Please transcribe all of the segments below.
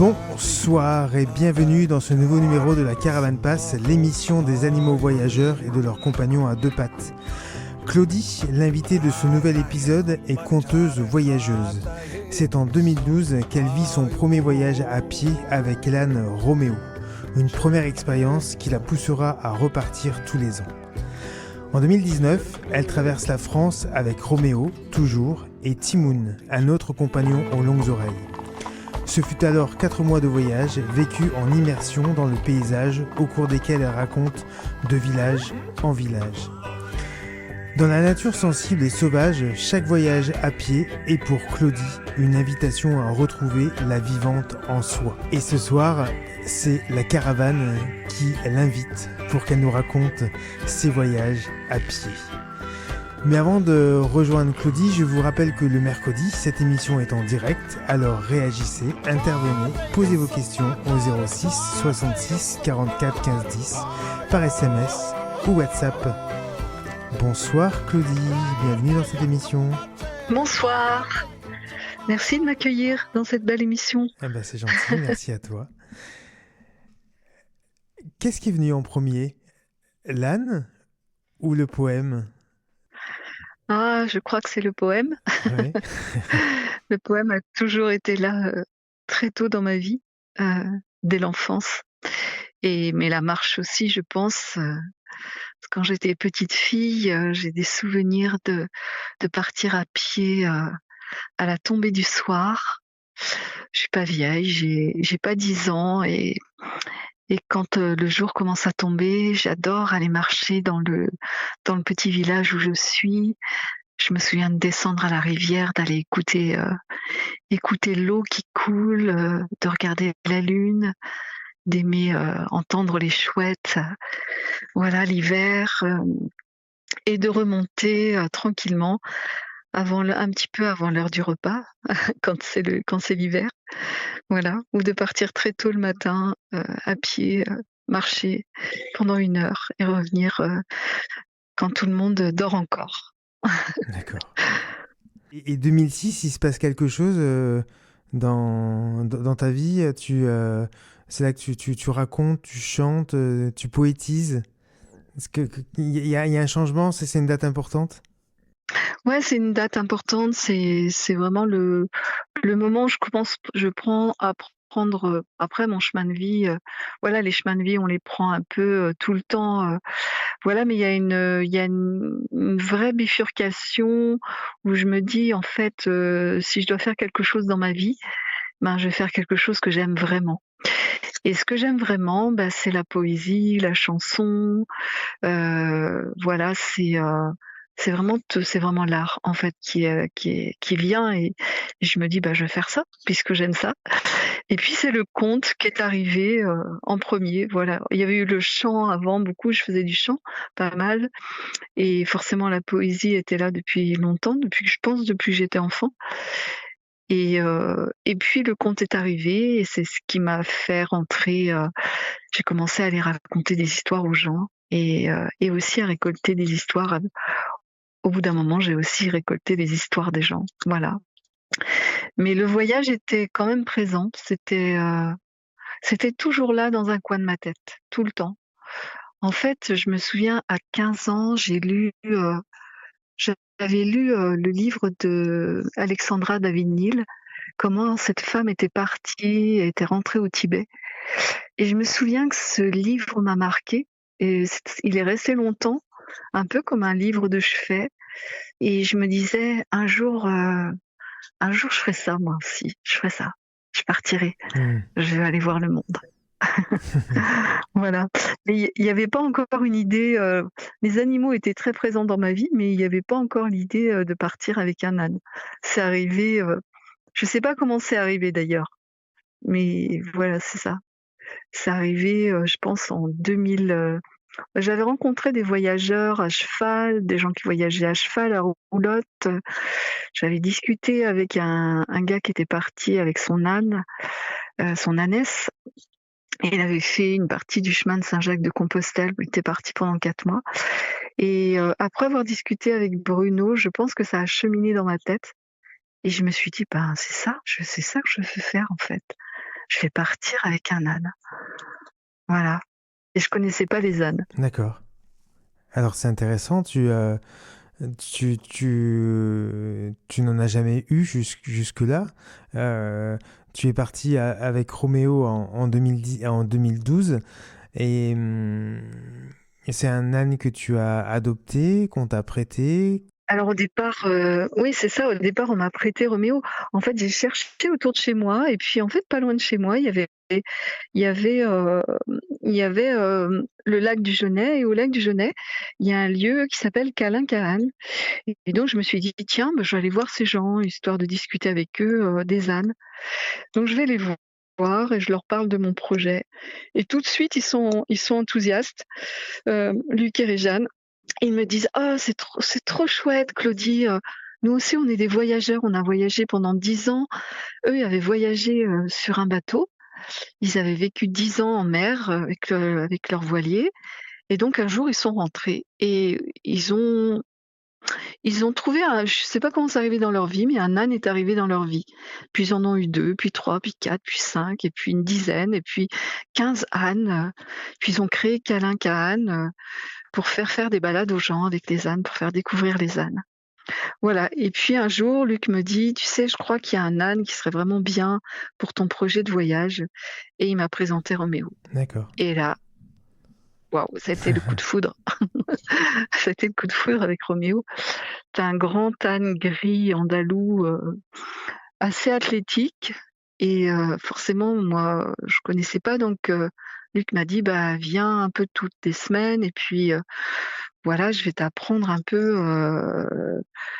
Bonsoir et bienvenue dans ce nouveau numéro de la Caravane Passe, l'émission des animaux voyageurs et de leurs compagnons à deux pattes. Claudie, l'invitée de ce nouvel épisode, est conteuse voyageuse. C'est en 2012 qu'elle vit son premier voyage à pied avec l'âne Roméo. Une première expérience qui la poussera à repartir tous les ans. En 2019, elle traverse la France avec Roméo, toujours, et Timoun, un autre compagnon aux longues oreilles. Ce fut alors 4 mois de voyage vécus en immersion dans le paysage au cours desquels elle raconte de village en village. Dans la nature sensible et sauvage, chaque voyage à pied est pour Claudie une invitation à retrouver la vivante en soi. Et ce soir, c'est la caravane qui l'invite pour qu'elle nous raconte ses voyages à pied. Mais avant de rejoindre Claudie, je vous rappelle que le mercredi, cette émission est en direct, alors réagissez, intervenez, posez vos questions au 06 66 44 15 10 par SMS ou WhatsApp. Bonsoir Claudie, bienvenue dans cette émission. Bonsoir, merci de m'accueillir dans cette belle émission. C'est gentil, merci à toi. Qu'est-ce qui est venu en premier, l'âne ou le poème ? Ah, je crois que c'est le poème. Ouais. Le poème a toujours été là très tôt dans ma vie, dès l'enfance. Mais la marche aussi, je pense. Quand j'étais petite fille, j'ai des souvenirs de partir à pied à la tombée du soir. Je suis pas vieille, j'ai pas 10 ans et quand le jour commence à tomber, j'adore aller marcher dans le petit village où je suis. Je me souviens de descendre à la rivière, d'aller écouter l'eau qui coule, de regarder la lune, d'aimer entendre les chouettes, voilà l'hiver, et de remonter tranquillement un petit peu avant l'heure du repas, quand c'est l'hiver, voilà, ou de partir très tôt le matin à pied, marcher pendant 1 heure et revenir quand tout le monde dort encore. D'accord. Et 2006, il se passe quelque chose dans ta vie. C'est là que tu racontes, tu chantes, tu poétises. Est-ce qu'il y a un changement? C'est une date importante? Ouais, c'est une date importante, c'est vraiment le moment où je prends à prendre après mon chemin de vie, voilà, les chemins de vie, on les prend un peu tout le temps, voilà, mais il y a une vraie bifurcation où je me dis en fait, si je dois faire quelque chose dans ma vie, ben, je vais faire quelque chose que j'aime vraiment. Et ce que j'aime vraiment, bah, c'est la poésie, la chanson, voilà, c'est vraiment l'art en fait qui vient et je me dis: «Bah, je vais faire ça puisque j'aime ça». Et puis c'est le conte qui est arrivé en premier, voilà. Il y avait eu le chant avant beaucoup, je faisais du chant, pas mal, et forcément la poésie était là depuis longtemps, depuis que j'étais enfant, et puis le conte est arrivé et c'est ce qui m'a fait rentrer, j'ai commencé à aller raconter des histoires aux gens et aussi à récolter des histoires. Au bout d'un moment, j'ai aussi récolté les histoires des gens, voilà. Mais le voyage était quand même présent, c'était toujours là dans un coin de ma tête, tout le temps. En fait, je me souviens à 15 ans, j'avais lu, le livre de Alexandra David-Néel, comment cette femme était partie, était rentrée au Tibet, et je me souviens que ce livre m'a marquée et il est resté longtemps, un peu comme un livre de chevet, et je me disais: un jour je ferai ça moi aussi, je ferai ça. Je partirai, je vais aller voir le monde». Voilà. Mais il y avait pas encore une idée, les animaux étaient très présents dans ma vie, mais il y avait pas encore l'idée, de partir avec un âne. C'est arrivé, je sais pas comment c'est arrivé d'ailleurs, mais voilà, c'est ça. C'est arrivé, je pense en 2000, j'avais rencontré des voyageurs à cheval, des gens qui voyageaient à cheval, à roulotte. J'avais discuté avec un gars qui était parti avec son âne, son ânesse, et il avait fait une partie du chemin de Saint-Jacques-de-Compostelle où il était parti pendant 4 mois, et après avoir discuté avec Bruno, je pense que ça a cheminé dans ma tête et je me suis dit: «Ben, c'est ça que je veux faire en fait. je vais partir avec un âne. Voilà. Et je connaissais pas les ânes. D'accord. Alors c'est intéressant, tu n'en as jamais eu jusque-là. Euh, Tu es parti avec Roméo en 2010, en 2012 et c'est un âne que tu as adopté, qu'on t'a prêté. Alors au départ, oui, c'est ça, au départ, on m'a prêté Roméo. En fait, j'ai cherché autour de chez moi et puis, en fait, pas loin de chez moi, il y avait, le lac du Genêt et au lac du Genêt, il y a un lieu qui s'appelle Calencahan et donc je me suis dit: «Tiens, bah, je vais aller voir ces gens, histoire de discuter avec eux, des ânes». Donc je vais les voir et je leur parle de mon projet et tout de suite, ils sont enthousiastes, Luc et Réjeanne. Ils me disent: «Oh, c'est trop chouette Claudie, nous aussi on est des voyageurs, on a voyagé pendant 10 ans». Eux, ils avaient voyagé, sur un bateau. Ils avaient vécu 10 ans en mer, avec leur voilier et donc un jour ils sont rentrés et ils ont trouvé un je sais pas comment c'est arrivé dans leur vie, mais un âne est arrivé dans leur vie. Puis ils en ont eu 2, puis 3, puis 4, puis 5 et puis une dizaine et puis 15 ânes, puis ils ont créé Câlin Cahan, pour faire des balades aux gens avec les ânes, pour faire découvrir les ânes. Voilà et puis un jour, Luc me dit: «Tu sais, je crois qu'il y a un âne qui serait vraiment bien pour ton projet de voyage» et il m'a présenté Roméo D'accord. et là, waouh, ça a été le coup de foudre. Ça a été le coup de foudre avec Roméo. C'est un grand âne gris andalou, assez athlétique et forcément moi, je connaissais pas donc Luc m'a dit: «Bah, viens un peu toutes les semaines et puis, voilà, je vais t'apprendre un peu,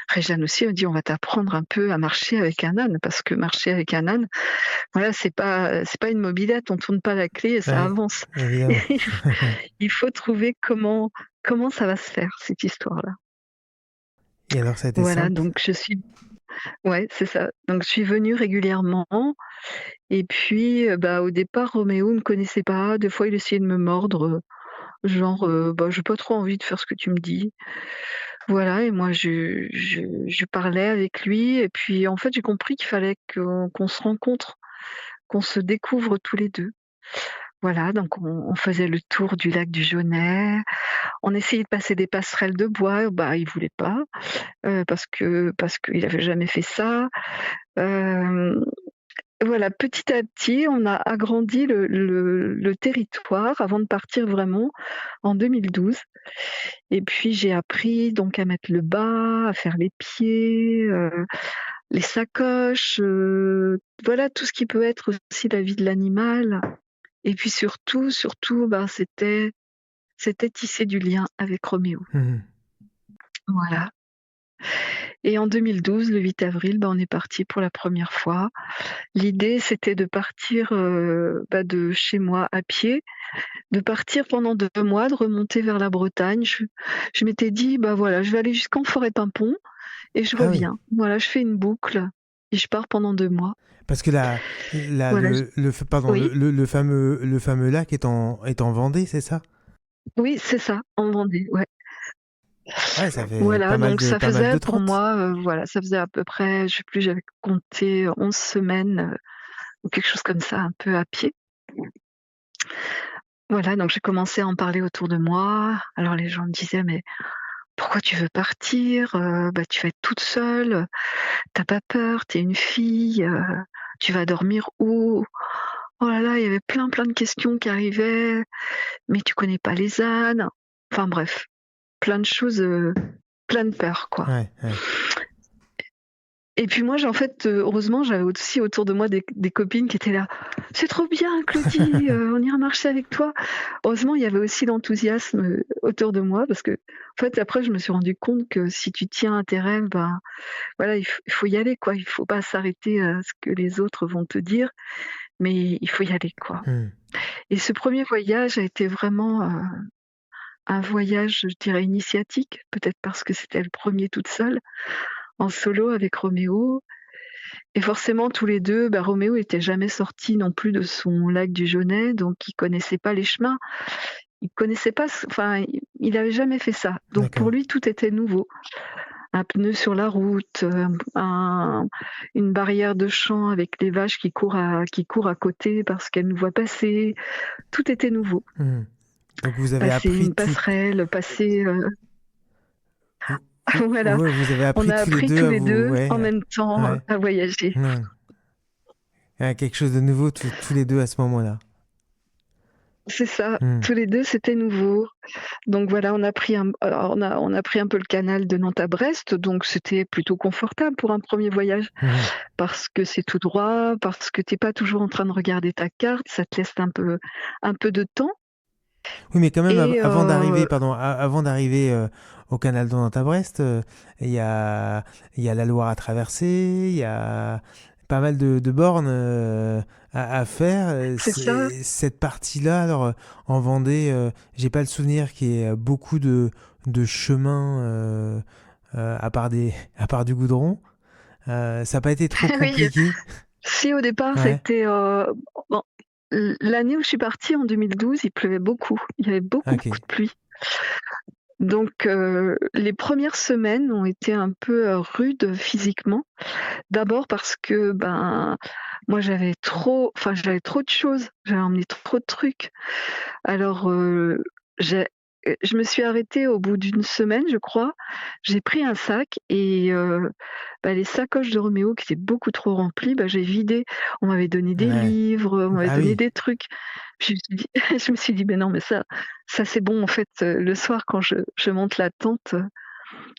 Réjeanne aussi me dit: «On va t'apprendre un peu à marcher avec un âne» parce que marcher avec un âne, voilà, c'est pas une mobylette, on tourne pas la clé et ça Ouais, avance. évidemment. Il faut trouver comment ça va se faire cette histoire-là. Et alors ça a été Voilà, simple? donc ouais, c'est ça. Donc je suis venue régulièrement et puis, bah, au départ, Roméo me connaissait pas. Des fois, il essayait de me mordre, genre, «Bah, j'ai pas trop envie de faire ce que tu me dis». Voilà et moi je parlais avec lui et puis en fait j'ai compris qu'il fallait qu'on se rencontre, qu'on se découvre tous les 2. Voilà, donc on faisait le tour du lac du Genêt, on essayait de passer des passerelles de bois, bah, il voulait pas, parce qu'il avait jamais fait ça. Hem, voilà, petit à petit, on a agrandi le territoire avant de partir vraiment en 2012. Et puis j'ai appris donc à mettre le bas, à faire les pieds, les sacoches, voilà tout ce qui peut être aussi la vie de l'animal. Et puis surtout, ben, c'était tisser du lien avec Roméo. Mmh. Voilà. Et en 2012, le 8 avril, ben, on est parti pour la première fois. L'idée, c'était de partir, bah, de chez moi à pied, de partir pendant 2 mois, de remonter vers la Bretagne. Je m'étais dit: «Bah, voilà, je vais aller jusqu'en Forêt-Pimpon et je Ah oui, reviens. Voilà, je fais une boucle et je pars pendant 2 mois». parce que Voilà, j pardon, oui, le fameux lac est en Vendée, c'est ça? oui, c'est ça, en Vendée, ouais. Ouais, ça fait Voilà, donc ça pas mal faisait de pour trottes. moi, voilà, ça faisait à peu près, je sais plus, j'avais compté 11 semaines, ou quelque chose comme ça, un peu à pied. Voilà, donc j'ai commencé à en parler autour de moi. Alors les gens me disaient: «Mais pourquoi tu veux partir? Bah, tu vas être toute seule, tu pas peur? Tu es une fille, tu vas dormir où?» Oh là là, il y avait plein de questions qui arrivaient. «Mais tu connais pas les ânes?» Enfin bref, plein de choses, plein de peurs, quoi. Ouais, ouais. Et puis moi, j'ai en fait, heureusement, j'avais aussi autour de moi des copines qui étaient là: «C'est trop bien Claudie, on ira marcher avec toi». Heureusement, il y avait aussi l'enthousiasme, autour de moi parce que en fait, après, je me suis rendu compte que si tu tiens à tes rêves, ben, voilà, il faut y aller, quoi. Il faut pas s'arrêter à ce que les autres vont te dire, mais il faut y aller, quoi. Mmh. Et ce premier voyage a été vraiment, un voyage, je dirais initiatique, peut-être parce que c'était le premier toute seule, en solo avec Roméo. Et forcément tous les 2, bah, Roméo était jamais sorti non plus de son lac du Genêt, donc il connaissait pas les chemins. Il connaissait pas enfin, il avait jamais fait ça. Donc pour D'accord. lui, tout était nouveau. un pneu sur la route, une barrière de champ avec les vaches qui courent à côté parce qu'elles nous voient passer. Tout était nouveau. Hmm. Donc vous avez Passer appris une passerelle, passer... vous, voilà, ouais, vous avez on appris a tous les appris deux tous à les vous, deux en ouais, même temps ouais, à voyager. ouais. Quelque chose de nouveau tous les deux à ce moment-là. C'est ça, Hmm. tous les deux c'était nouveau. Donc voilà, on a pris un peu le canal de Nantes à Brest, donc c'était plutôt confortable pour un premier voyage Mhm. parce que c'est tout droit, parce que t'es pas toujours en train de regarder ta carte, ça te laisse un peu de temps. Oui, mais quand même, Et avant d'arriver, pardon, avant d'arriver au canal de Nantes à Brest, il y a la Loire à traverser, il y a pas mal de bornes à faire. c'est ça. Cette partie-là, alors en Vendée, j'ai pas le souvenir qu'il y ait beaucoup de chemins à part du goudron. Ça n'a pas été trop Oui, compliqué. si au départ ça a Ouais, été bon, l'année où je suis partie en 2012, il pleuvait beaucoup. Il y avait beaucoup ok. de pluie. Donc les premières semaines ont été un peu rudes physiquement. D'abord parce que moi j'avais trop de choses, j'avais emmené trop de trucs. Alors j'ai je me suis arrêtée au bout d'une semaine, je crois. J'ai pris un sac et les sacoches de Roméo qui étaient beaucoup trop remplies, j'ai vidé. On m'avait donné des Ouais. livres, on m'avait Ah donné oui. des trucs. Je me suis dit je me suis dit: «Mais non, mais ça c'est bon en fait, le soir quand je monte la tente,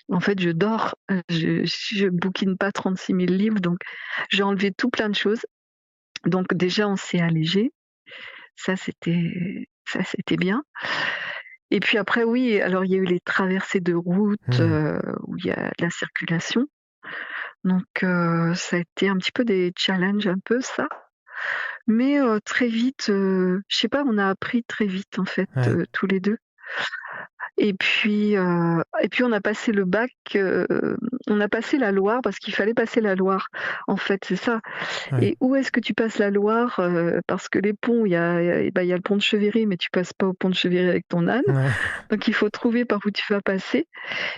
en fait je dors, je bouquine pas 36 000 livres», donc j'ai enlevé tout plein de choses. Donc déjà on s'est allégé, ça c'était bien. Et puis après oui, alors il y a eu les traversées de route, Hmm. où il y a de la circulation. Donc ça a été un petit peu des challenges un peu ça. Mais très vite, je sais pas, on a appris très vite en fait, Ouais. tous les 2. Et puis on a passé le bac, on a passé la Loire parce qu'il fallait passer la Loire, en fait, c'est ça. Ouais. Et où est-ce que tu passes la Loire? Parce que les ponts, il y a le pont de Cheverry, mais tu passes pas au pont de Cheverry avec ton âne. Ouais. Donc il faut trouver par où tu vas passer.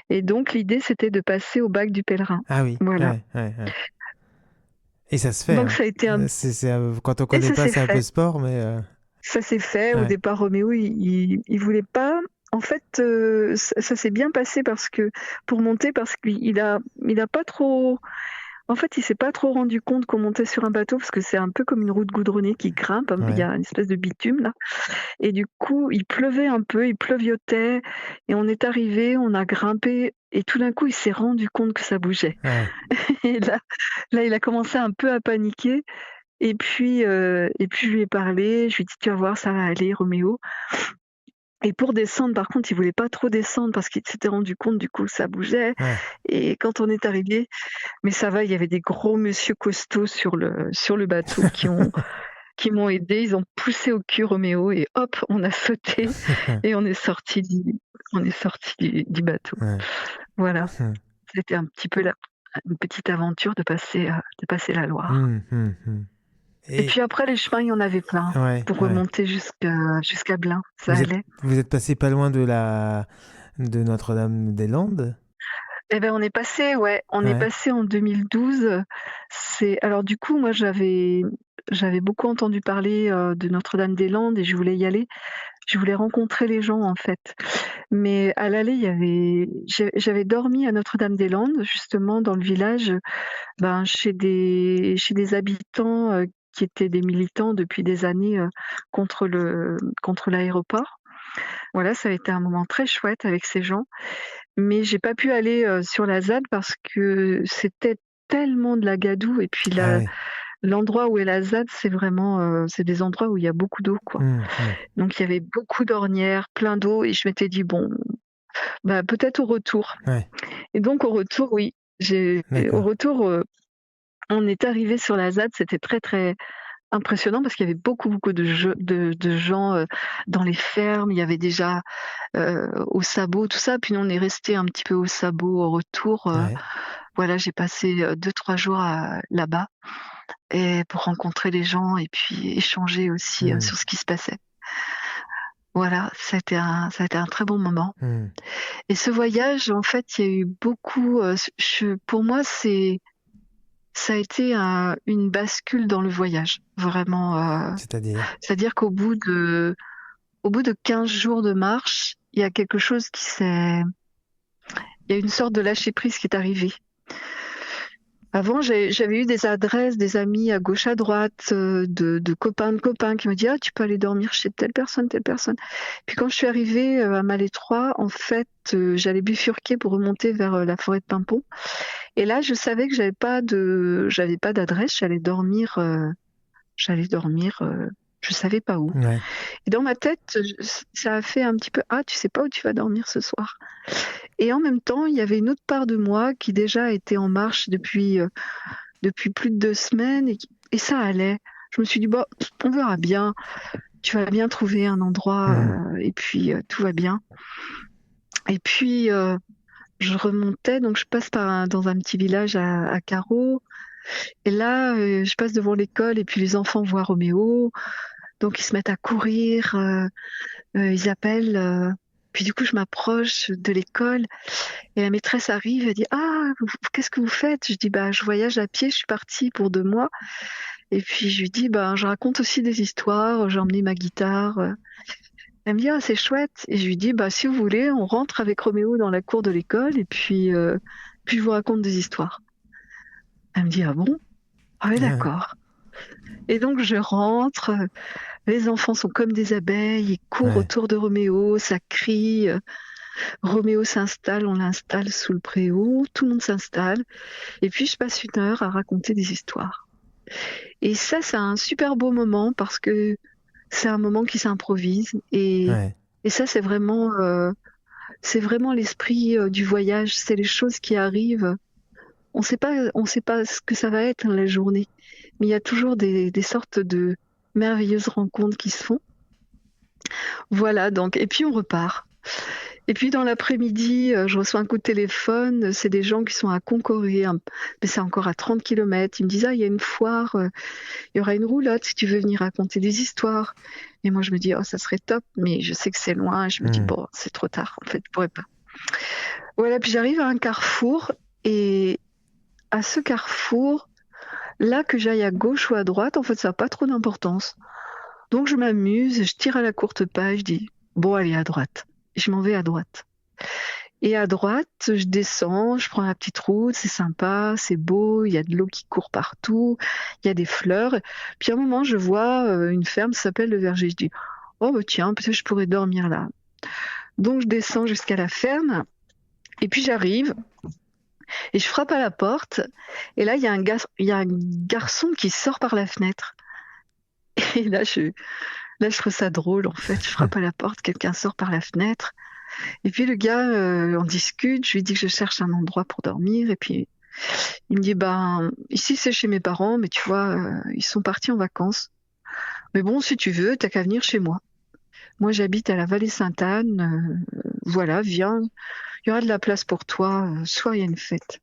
Et donc l'idée, c'était de passer au bac du pèlerin. Ah oui. Voilà. Ouais, ouais, ouais. Et ça se fait, Donc hein. ça a été un Quand on et connaît ça pas, s'est c'est un peu fait. sport, mais Ça s'est fait. Au ouais, départ, Roméo, il voulait pas. En fait, ça s'est bien passé parce que pour monter, parce il a pas trop. En fait, il s'est pas trop rendu compte qu'on montait sur un bateau parce que c'est un peu comme une route goudronnée qui grimpe. Il y ouais, a une espèce de bitume là. Et du coup, il pleuvait un peu, il pleuviotait, et on est arrivé, on a grimpé, et tout d'un coup, il s'est rendu compte que ça bougeait. ouais. Et là, il a commencé un peu à paniquer. Et puis je lui ai parlé, je lui ai dit: «Tu vas voir, ça va aller Roméo». Et pour descendre, par contre, il voulait pas trop descendre parce qu'il s'était rendu compte du coup que ça bougeait. Ouais. Et quand on est arrivé, mais ça va, il y avait des gros monsieur costauds sur le bateau qui m'ont aidé. Ils ont poussé au cul Roméo et hop, on a sauté et on est sorti du bateau. Ouais. Voilà, c'était un petit peu une petite aventure de passer la Loire. Hmm, hmm, hmm. Et Et puis après les chemins, il y en avait plein ouais, pour ouais. remonter jusqu'à Blain, ça allait. Vous êtes passé pas loin de Notre-Dame-des-Landes? Eh ben, on est passé, ouais, on est Ouais, passé en 2012. Alors du coup, moi j'avais beaucoup entendu parler, de Notre-Dame-des-Landes et je voulais y aller. Je voulais rencontrer les gens, en fait. Mais à l'aller, j'avais dormi à Notre-Dame-des-Landes, justement dans le village, chez des habitants, qui étaient des militants depuis des années, contre l'aéroport. Voilà, ça a été un moment très chouette avec ces gens. Mais j'ai pas pu aller, sur la ZAD parce que c'était tellement de la gadoue. Et puis ah ouais. l'endroit où est la ZAD, c'est vraiment, c'est des endroits où il y a beaucoup d'eau, quoi. Hmm, hmm. Donc il y avait beaucoup d'ornières, plein d'eau, et je m'étais dit: «Bon, peut-être au retour». Ouais, Et donc au retour, oui, au d'accord. retour, on est arrivé sur la ZAD, c'était très, très impressionnant parce qu'il y avait beaucoup de gens, dans les fermes. Il y avait déjà, au sabot, tout ça. Puis nous, on est resté un petit peu au sabot au retour. Ouais. Voilà, j'ai passé 2-3 jours là-bas, et pour rencontrer les gens et puis échanger aussi Hmm. sur ce qui se passait. Voilà, ça a été un très bon moment. Hmm. Et ce voyage, en fait, il y a eu beaucoup. Pour moi, ça a été une bascule dans le voyage, vraiment. C'est-à-dire? C'est-à-dire au bout de 15 jours de marche, il y a quelque chose il y a une sorte de lâcher prise qui est arrivée. Avant, j'avais eu des adresses, des amis à gauche, à droite, de copains de copains qui me disaient: «Ah, tu peux aller dormir chez telle personne, telle personne». Puis quand je suis arrivée à Malétroit, en fait, j'allais bifurquer pour remonter vers la forêt de Paimpont. Et là, je savais que j'avais pas d'adresse, j'allais dormir, je savais pas où. Ouais. Et dans ma tête, ça a fait un petit peu: «Ah, tu sais pas où tu vas dormir ce soir». Et en même temps, il y avait une autre part de moi qui déjà était en marche depuis plus de 2 semaines et ça allait. Je me suis dit: «Bah, on verra bien, tu vas bien trouver un endroit, et puis, tout va bien». Et puis, je remontais, donc je passe dans un petit village à carreaux et là, je passe devant l'école et puis les enfants voient Roméo, donc ils se mettent à courir, ils appellent, puis du coup je m'approche de l'école et la maîtresse arrive, elle dit: «Ah, qu'est-ce que vous faites?» Je dis: «Bah, je voyage à pied, je suis partie pour 2 mois». Et puis je lui dis: «Ben, je raconte aussi des histoires, j'ai emmené ma guitare». Elle me dit: «Ah, c'est chouette». Et je lui dis: «Bah, si vous voulez, on rentre avec Roméo dans la cour de l'école et puis je vous raconte des histoires». Elle me dit: «Ah bon? Ah ouais, d'accord». Et donc je rentre, les enfants sont comme des abeilles, ils courent Ouais. autour de Roméo, ça crie, Roméo s'installe, on l'installe sous le préau, tout le monde s'installe et puis je passe 1 heure à raconter des histoires. Et ça, c'est un super beau moment parce que c'est un moment qui s'improvise Ouais. et ça, c'est vraiment l'esprit, du voyage. C'est les choses qui arrivent. On sait pas ce que ça va être, la journée, mais il y a toujours des sortes de merveilleuses rencontres qui se font. Voilà, donc et puis on repart. Et puis dans l'après-midi, je reçois un coup de téléphone, c'est des gens qui sont à Concoré, mais c'est encore à 30 kilomètres. Ils me disent: «Ah, il y a une foire, il y aura une roulotte si tu veux venir raconter des histoires». Et moi je me dis: «Oh, ça serait top», mais je sais que c'est loin. Je me dis: Hmm. «Bon, c'est trop tard, en fait, je pourrais pas». Voilà, puis j'arrive à un carrefour et à ce carrefour, là, que j'aille à gauche ou à droite, en fait, ça a pas trop d'importance. Donc je m'amuse, je tire à la courte paille, je dis: «Bon, allez, à droite». Je m'en vais à droite. Et à droite, je descends, je prends la petite route, c'est sympa, c'est beau, il y a de l'eau qui court partout, il y a des fleurs. Puis à un moment, je vois une ferme qui s'appelle le Verger. Je dis: «Oh bah tiens, peut-être je pourrais dormir là». Donc je descends jusqu'à la ferme et puis j'arrive et je frappe à la porte. Et là, il y a un garçon qui sort par la fenêtre. Et là, je trouve ça drôle en fait. Je frappe à la porte, quelqu'un sort par la fenêtre. Et puis le gars, on discute, je lui dis que je cherche un endroit pour dormir et puis il me dit: «Ben, ici c'est chez mes parents, mais tu vois, ils sont partis en vacances. Mais bon, si tu veux, tu qu'à venir chez moi. Moi j'habite à la vallée Sainte-Anne, voilà, viens, il y aura de la place pour toi, ce soir il y a une fête».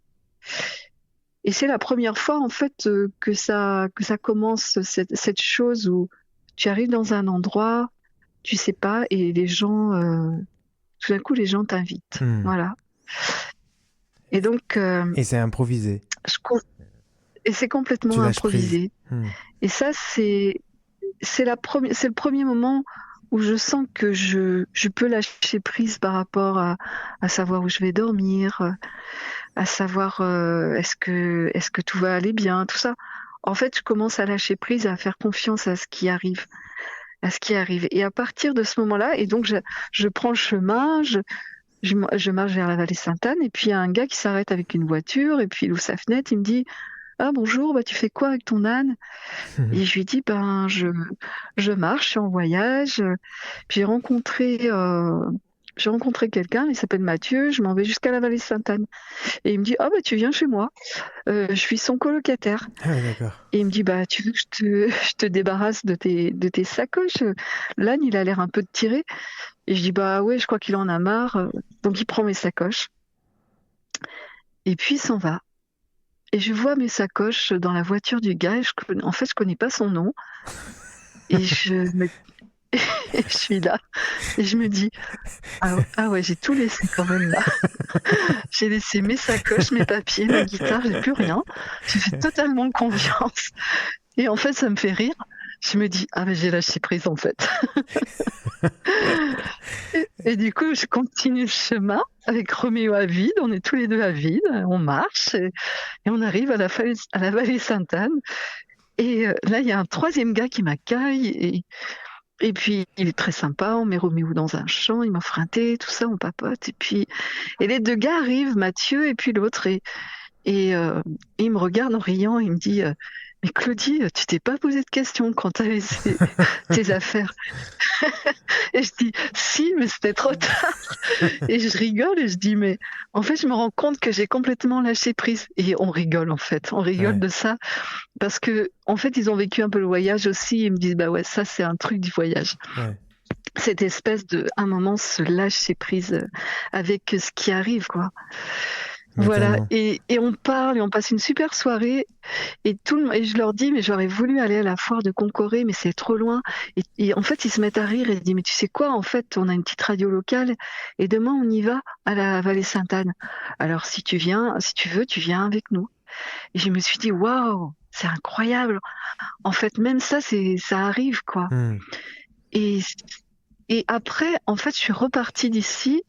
Et c'est la première fois en fait, que ça commence cette chose où tu arrives dans un endroit, tu sais pas et les gens, tout d'un coup les gens t'invitent. Hmm. Voilà. Et donc, Et c'est improvisé. je com et c'est Tu complètement lâches prise. improvisé. Hmm. Et ça, c'est le premier moment où je sens que je peux lâcher prise par rapport à savoir où je vais dormir, à savoir, est-ce que tout va aller bien, tout ça. En fait, je commence à lâcher prise, à faire confiance à ce qui arrive, à ce qui arrive. Et à partir de ce moment-là, et donc je prends le chemin, je marche vers la vallée Sainte-Anne et puis il y a un gars qui s'arrête avec une voiture et puis il ouvre sa fenêtre, il me dit: «Ah bonjour, bah tu fais quoi avec ton âne?» Et je lui dis: «Ben je marche, je suis en voyage, puis j'ai rencontré quelqu'un, il s'appelle Mathieu, je m'en vais jusqu'à la vallée Sainte-Anne». Et il me dit: «Ah bah tu viens chez moi, je suis son colocataire». Ah oui, d'accord. Et il me dit: «Bah tu veux que je te débarrasse de tes sacoches? L'âne il a l'air un peu tiré». Et je dis: «Bah ouais, je crois qu'il en a marre», donc il prend mes sacoches et puis il s'en va. Et je vois mes sacoches dans la voiture du gars et en fait, je connais pas son nom et Et je suis là et je me dis: «Ah ouais, j'ai tout laissé quand même là. J'ai laissé mes sacoches, mes papiers, ma guitare, j'ai plus rien. J'ai fait totalement confiance» et en fait, ça me fait rire. Je me dis: «Ah, j'ai lâché prise en fait». Et du coup, je continue le chemin avec Roméo à vide, on est tous les 2 à vide, on marche et on arrive à la vallée Sainte-Anne et là, il y a un troisième gars qui m'accueille et puis il est très sympa, on met Roméo dans un champ, il m'offre un thé, tout ça, on papote et les 2 gars arrivent, Mathieu et puis l'autre et il me regarde en riant, il me dit: «Mais Claudie, tu t'es pas posé de questions quand tu as laissé tes affaires?» Et je dis: «Si, mais c'était trop tard» et je rigole et je dis: «Mais en fait, je me rends compte que j'ai complètement lâché prise» et on rigole, en fait. On rigole Ouais, de ça parce qu'en fait, ils ont vécu un peu le voyage aussi. Ils me disent: «Bah ouais, ça, c'est un truc du voyage». ouais, Cette espèce de, à un moment, se lâcher prise, avec ce qui arrive, quoi. mais Voilà tellement. et on parle et on passe une super soirée et je leur dis: «Mais j'aurais voulu aller à la foire de Concoré, mais c'est trop loin» et en fait, ils se mettent à rire et ils disent: «Mais tu sais quoi? En fait, on a une petite radio locale et demain on y va à la vallée Sainte-Anne. Alors si tu veux, tu viens avec nous» et je me suis dit: «Waouh, c'est incroyable!» En fait, même ça, ça arrive, quoi Mmh. et et après, en fait, je suis repartie d'ici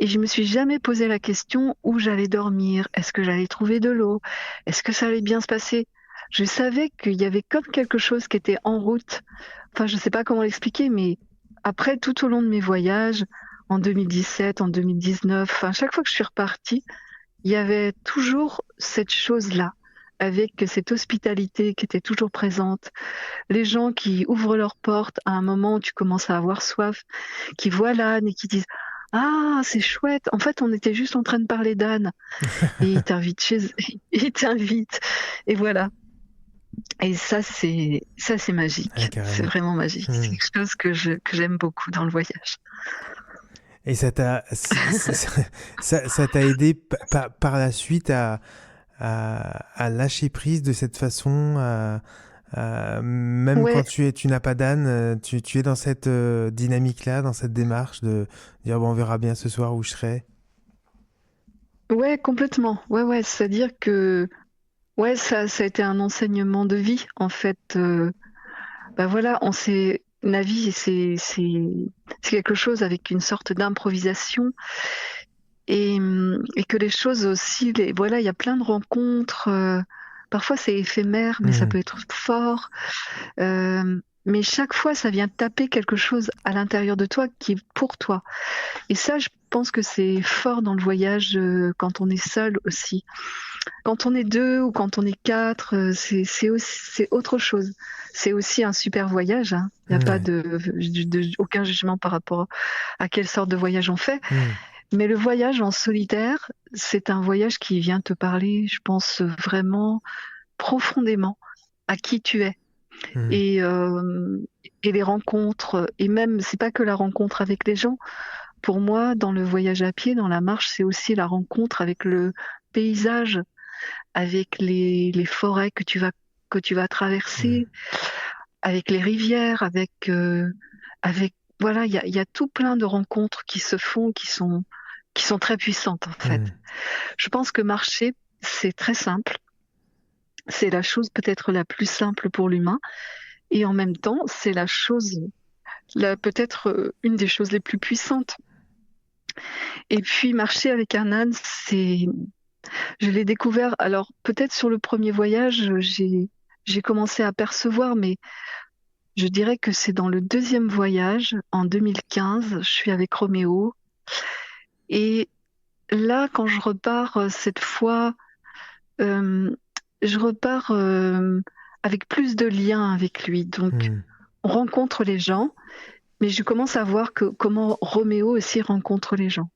et je me suis jamais posé la question où j'allais dormir. Est-ce que j'allais trouver de l'eau? Est-ce que ça allait bien se passer? Je savais qu'il y avait comme quelque chose qui était en route. Enfin, je sais pas comment l'expliquer, mais après, tout au long de mes voyages, en 2017, en 2019, enfin, chaque fois que je suis repartie, il y avait toujours cette chose-là, avec cette hospitalité qui était toujours présente. Les gens qui ouvrent leurs portes à un moment où tu commences à avoir soif, qui voient l'âne et qui disent: «Ah, c'est chouette, en fait, on était juste en train de parler d'âne» et ils t'invitent chez eux, ils t'invitent et voilà et ça c'est Ouais, magique, c'est carrément. vraiment magique. C'est Mmh. quelque chose que j'aime beaucoup dans le voyage. Et ça t'a aidé par la suite à lâcher prise de cette façon, même quand Ouais, tu n'as pas d'âne, tu es dans cette dynamique-là, dans cette démarche de dire bon, on verra bien ce soir où je serai. ouais, complètement. Ouais, ouais, c'est-à-dire que ouais, ça a été un enseignement de vie en fait, bah, voilà, on s'est la vie c'est quelque chose avec une sorte d'improvisation et que les choses aussi les voilà, il y a plein de rencontres, parfois c'est éphémère, mais ça Mmh. peut être fort, mais chaque fois ça vient taper quelque chose à l'intérieur de toi qui est pour toi et ça, je pense que c'est fort dans le voyage, quand on est seul aussi. Quand on est 2 ou quand on est 4, c'est autre chose. C'est aussi un super voyage, hein. Il y a pas Ouais. de aucun jugement par rapport à quelle sorte de voyage on fait. Mmh. Mais le voyage en solitaire, c'est un voyage qui vient te parler, je pense, vraiment profondément à qui tu es Mmh. et et les rencontres et même c'est pas que la rencontre avec les gens. Pour moi, dans le voyage à pied, dans la marche, c'est aussi la rencontre avec le paysage, avec les forêts que tu vas Mmh. traverser, avec les rivières, avec voilà, il y a tout plein de rencontres qui se font, qui sont très puissantes, en fait. Mmh. Je pense que marcher, c'est très simple. C'est la chose peut-être la plus simple pour l'humain et en même temps, c'est la chose la peut-être, une des choses les plus puissantes et puis marcher avec un âne, c'est je l'ai découvert alors peut-être sur le premier voyage, j'ai commencé à percevoir, mais je dirais que c'est dans le deuxième voyage, en 2015, je suis avec Roméo et là, quand je repars, cette fois, hem, je repars, avec plus de liens avec lui. Donc Mmh. on rencontre les gens, mais je commence à voir que comment Roméo aussi rencontre les gens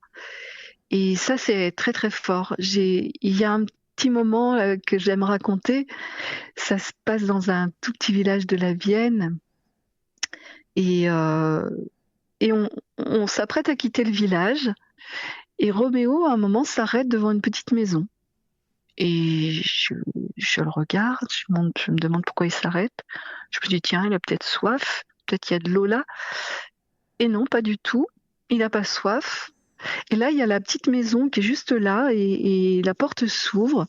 et ça, c'est très, très fort. Il y a un petit moment, que j'aime raconter. Ça se passe dans un tout petit village de la Vienne et heu et on s'apprête à quitter le village et Roméo, à un moment, s'arrête devant une petite maison et je le regarde, je me demande pourquoi il s'arrête. Je me dis: «Tiens, il a peut-être soif» peut-être il y a de l'eau là. Et non, pas du tout. Il n'a pas soif. Et là, il y a la petite maison qui est juste là et la porte s'ouvre.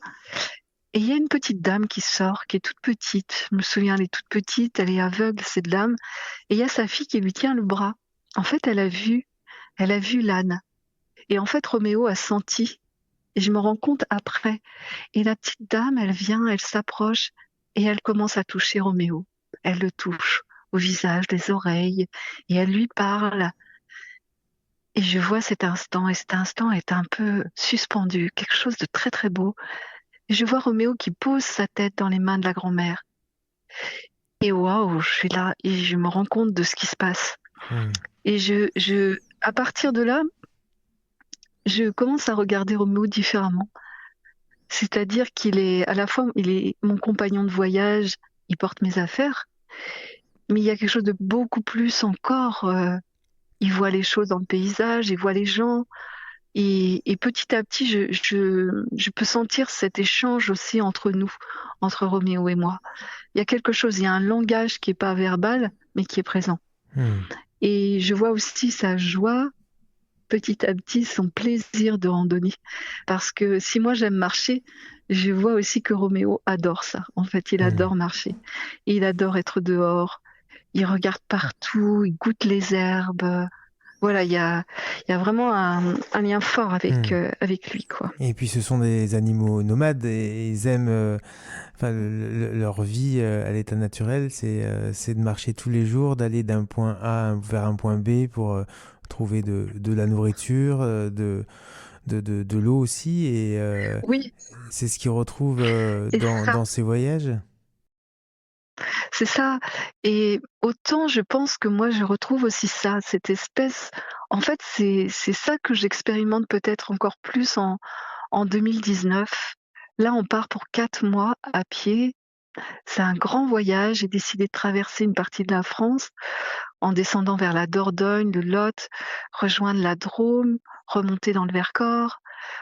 Et il y a une petite dame qui sort, qui est toute petite. Je me souviens, elle est toute petite, elle est aveugle, cette dame. Et il y a sa fille qui lui tient le bras. En fait, elle a vu l'âne. Et en fait, Roméo a senti. Et je me rends compte après. Et la petite dame, elle vient, elle s'approche et elle commence à toucher Roméo. Elle le touche au visage, les oreilles, et elle lui parle. Et je vois cet instant, et cet instant est un peu suspendu, quelque chose de très très beau. Et je vois Roméo qui pose sa tête dans les mains de la grand-mère. Et waouh, je suis là et je me rends compte de ce qui se passe. Et à partir de là, je commence à regarder Roméo différemment. C'est-à-dire qu'il est à la fois, il est mon compagnon de voyage, il porte mes affaires, mais il y a quelque chose de beaucoup plus encore. Il voit les choses dans le paysage, il voit les gens. Et petit à petit, je peux sentir cet échange aussi entre nous, entre Roméo et moi. Il y a quelque chose, il y a un langage qui n'est pas verbal, mais qui est présent. Et je vois aussi sa joie, petit à petit, son plaisir de randonnée. Parce que si moi j'aime marcher, je vois aussi que Roméo adore ça. En fait, il adore marcher. Et il adore être dehors. Il regarde partout, il goûte les herbes. Voilà, il y a vraiment un lien fort avec lui, quoi. Et puis ce sont des animaux nomades et ils aiment, leur vie à l'état naturel, c'est de marcher tous les jours, d'aller d'un point A vers un point B pour trouver de la nourriture, de l'eau aussi. Et Oui, c'est ce qu'ils retrouvent et dans ces voyages. c'est ça. Et autant je pense que moi je retrouve aussi ça, cette espèce. En fait, c'est ça que j'expérimente peut-être encore plus en 2019. Là, on part pour 4 mois à pied. C'est un grand voyage. J'ai décidé de traverser une partie de la France en descendant vers la Dordogne, le Lot, rejoindre la Drôme, remonter dans le Vercors.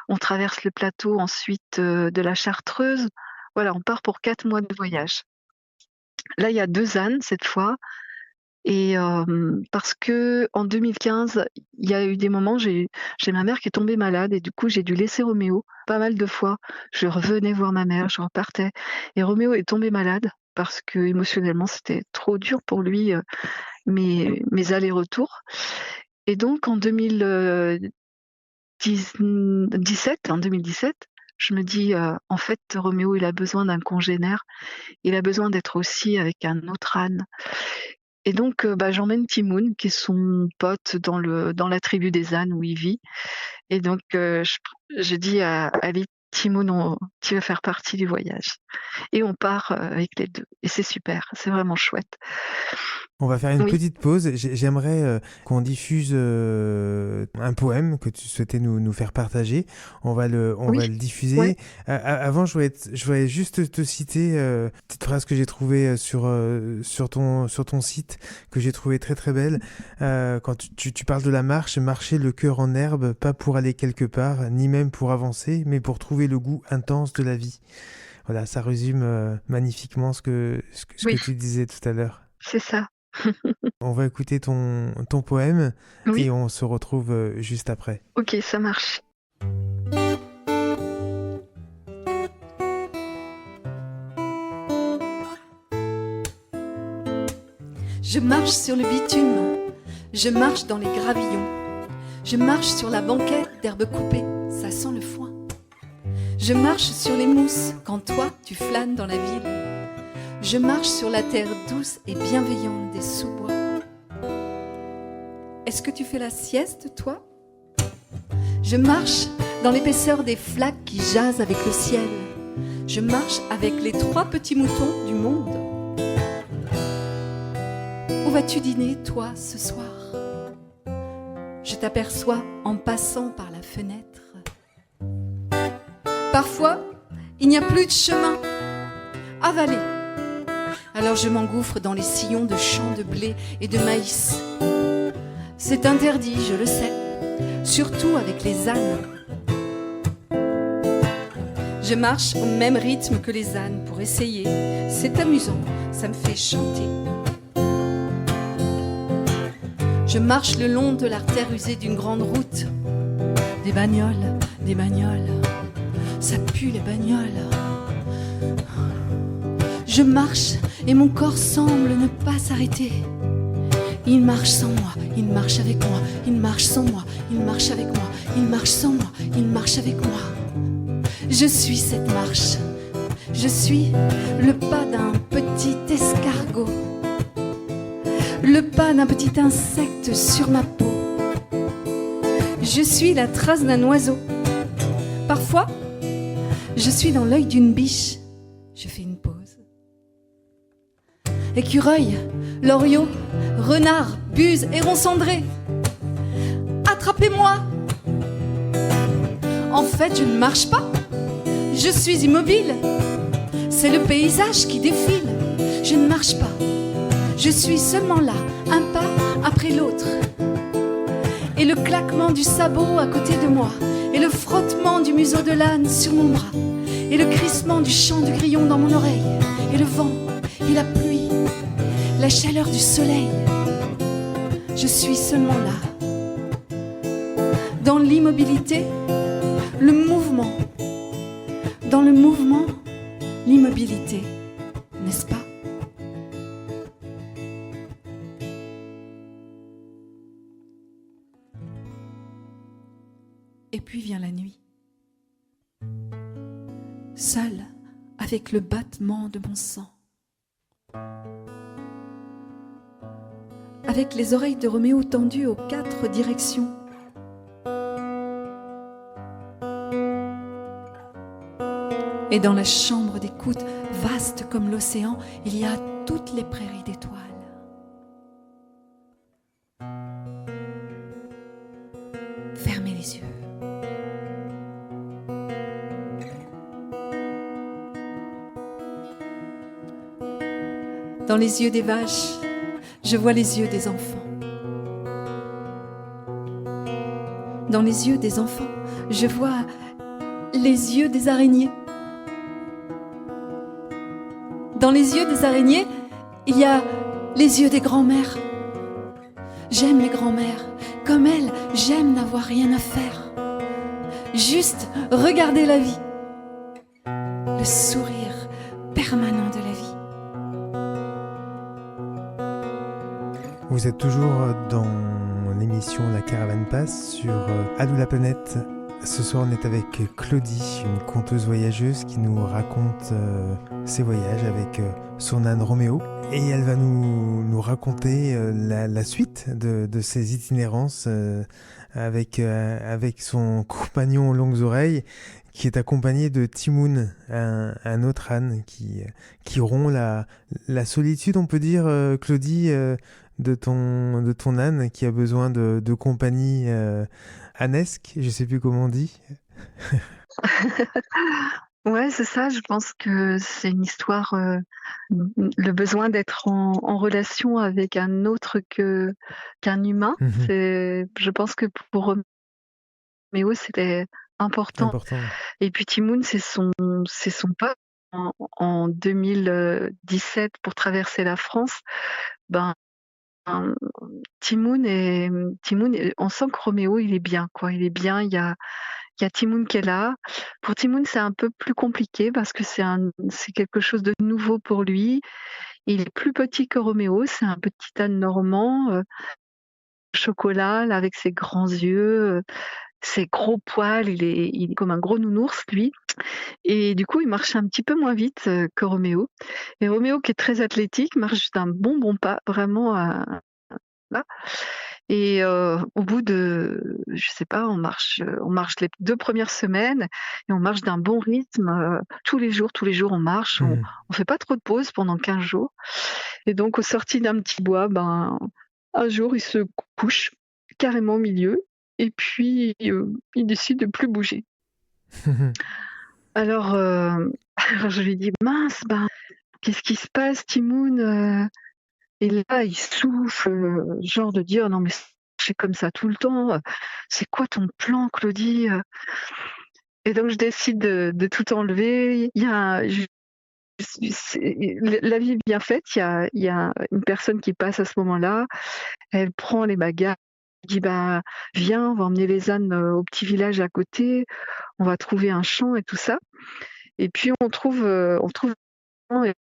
On traverse le plateau ensuite de la Chartreuse. Voilà, on part pour 4 mois de voyage. Là, il y a 2 ânes cette fois. Et parce que en 2015, il y a eu des moments, j'ai ma mère qui est tombée malade et du coup, j'ai dû laisser Roméo pas mal de fois. Je revenais voir ma mère, je repartais et Roméo est tombé malade parce que émotionnellement, c'était trop dur pour lui, mes allers-retours. Et donc en 2017, je me dis, en fait, Roméo, il a besoin d'un congénère. Il a besoin d'être aussi avec un autre âne. Et donc, j'emmène Timoun, qui est son pote dans la tribu des ânes où il vit. Et donc, je dis à Ali: «Timoun, tu vas faire partie du voyage» et on part, avec les 2 et c'est super, c'est vraiment chouette. On va faire une Oui, petite pause. J'aimerais qu'on diffuse un poème que tu souhaitais nous faire partager. On va oui, le ouais, diffuser. Avant, je voudrais juste te citer une petite phrase que j'ai trouvée sur ton site, que j'ai trouvée très très belle. Quand tu parles de la marche, marcher le cœur en herbe, pas pour aller quelque part, ni même pour avancer, mais pour trouver le goût intense de la vie. Voilà, ça résume magnifiquement ce que oui, tu disais tout à l'heure. c'est ça. On va écouter ton poème et Oui, on se retrouve juste après. OK, ça marche. Je marche sur le bitume, je marche dans les gravillons, je marche sur la banquette d'herbe coupée, ça sent le foin. Je marche sur les mousses quand toi tu flânes dans la ville. Je marche sur la terre douce et bienveillante des sous-bois. Est-ce que tu fais la sieste, toi ? Je marche dans l'épaisseur des flaques qui jasent avec le ciel. Je marche avec les 3 petits moutons du monde. Où vas-tu dîner, toi, ce soir ? Je t'aperçois en passant par la fenêtre. Parfois, il n'y a plus de chemin. Avalé. Alors je m'engouffre dans les sillons de champs de blé et de maïs. C'est interdit, je le sais, surtout avec les ânes. Je marche au même rythme que les ânes pour essayer. C'est amusant, ça me fait chanter. Je marche le long de l'artère usée d'une grande route. Des bagnoles, ça pue les bagnoles. Je marche et mon corps semble ne pas s'arrêter. Il marche sans moi, il marche avec moi, il marche sans moi, il marche avec moi, il marche sans moi, il marche avec moi. Je suis cette marche, je suis le pas d'un petit escargot, le pas d'un petit insecte sur ma peau. Je suis la trace d'un oiseau. Parfois, je suis dans l'œil d'une biche. Je fais une pause. Écureuil, loriot, renard, buse, héron cendré. Attrapez-moi! En fait, je ne marche pas. Je suis immobile. C'est le paysage qui défile. Je ne marche pas. Je suis seulement là, un pas après l'autre. Et le claquement du sabot à côté de moi, et le frottement du museau de l'âne sur mon bras, et le crissement du chant du grillon dans mon oreille, et le vent, et la pluie, la chaleur du soleil. Je suis seulement là. Dans l'immobilité, le mouvement. Dans le mouvement, l'immobilité, n'est-ce pas ? Et puis vient la nuit. Seule, avec le battement de mon sang. Avec les oreilles de Roméo tendues aux 4 directions. Et dans la chambre d'écoute, vaste comme l'océan, il y a toutes les prairies d'étoiles. Fermez les yeux. Dans les yeux des vaches, je vois les yeux des enfants. Dans les yeux des enfants, je vois les yeux des araignées. Dans les yeux des araignées, il y a les yeux des grands-mères. J'aime les grands-mères. Comme elles, j'aime n'avoir rien à faire. Juste regarder la vie. Le sourire permanent de la vie. Vous êtes toujours dans l'émission La Caravane Passe sur Allô la planète. Ce soir, on est avec Claudie, une conteuse voyageuse qui nous raconte ses voyages avec son âne Roméo. Et elle va nous raconter la suite de ses itinérances avec son compagnon aux longues oreilles, qui est accompagné de Timoun, un autre âne qui rompt la solitude, on peut dire, Claudie, de ton âne qui a besoin de compagnie ânesque, je sais plus comment on dit. Ouais, c'est ça. Je pense que c'est une histoire, le besoin d'être en relation avec un autre qu'un humain. Je pense que pour Roméo, c'était important. Et puis Timoun, c'est son pote en 2017 pour traverser la France. Timoun, on sent que Roméo, il est bien, quoi. Il est bien. Il y a Timoun qui est là. Pour Timoun, c'est un peu plus compliqué parce que c'est quelque chose de nouveau pour lui. Il est plus petit que Roméo. C'est un petit âne normand, chocolat, là, avec ses grands yeux, ses gros poils. Il est comme un gros nounours, lui. Et du coup, il marche un petit peu moins vite que Roméo. Et Roméo, qui est très athlétique, marche d'un bon pas, vraiment là. Et au bout de, je sais pas, on marche les 2 premières semaines et on marche d'un bon rythme. Tous les jours, on marche. On fait pas trop de pauses pendant 15 jours. Et donc, aux sorties d'un petit bois, un jour, il se couche carrément au milieu et puis il décide de plus bouger. Alors, je lui dis, mince, qu'est-ce qui se passe, Timoun? Et là, il souffle, genre de dire, non mais c'est comme ça tout le temps. C'est quoi ton plan, Claudie? Et donc je décide de tout enlever. la vie est bien faite. Il y a une personne qui passe à ce moment-là. Elle prend les bagages. Elle dit bah viens, on va emmener les ânes au petit village à côté. On va trouver un champ et tout ça. Et puis on trouve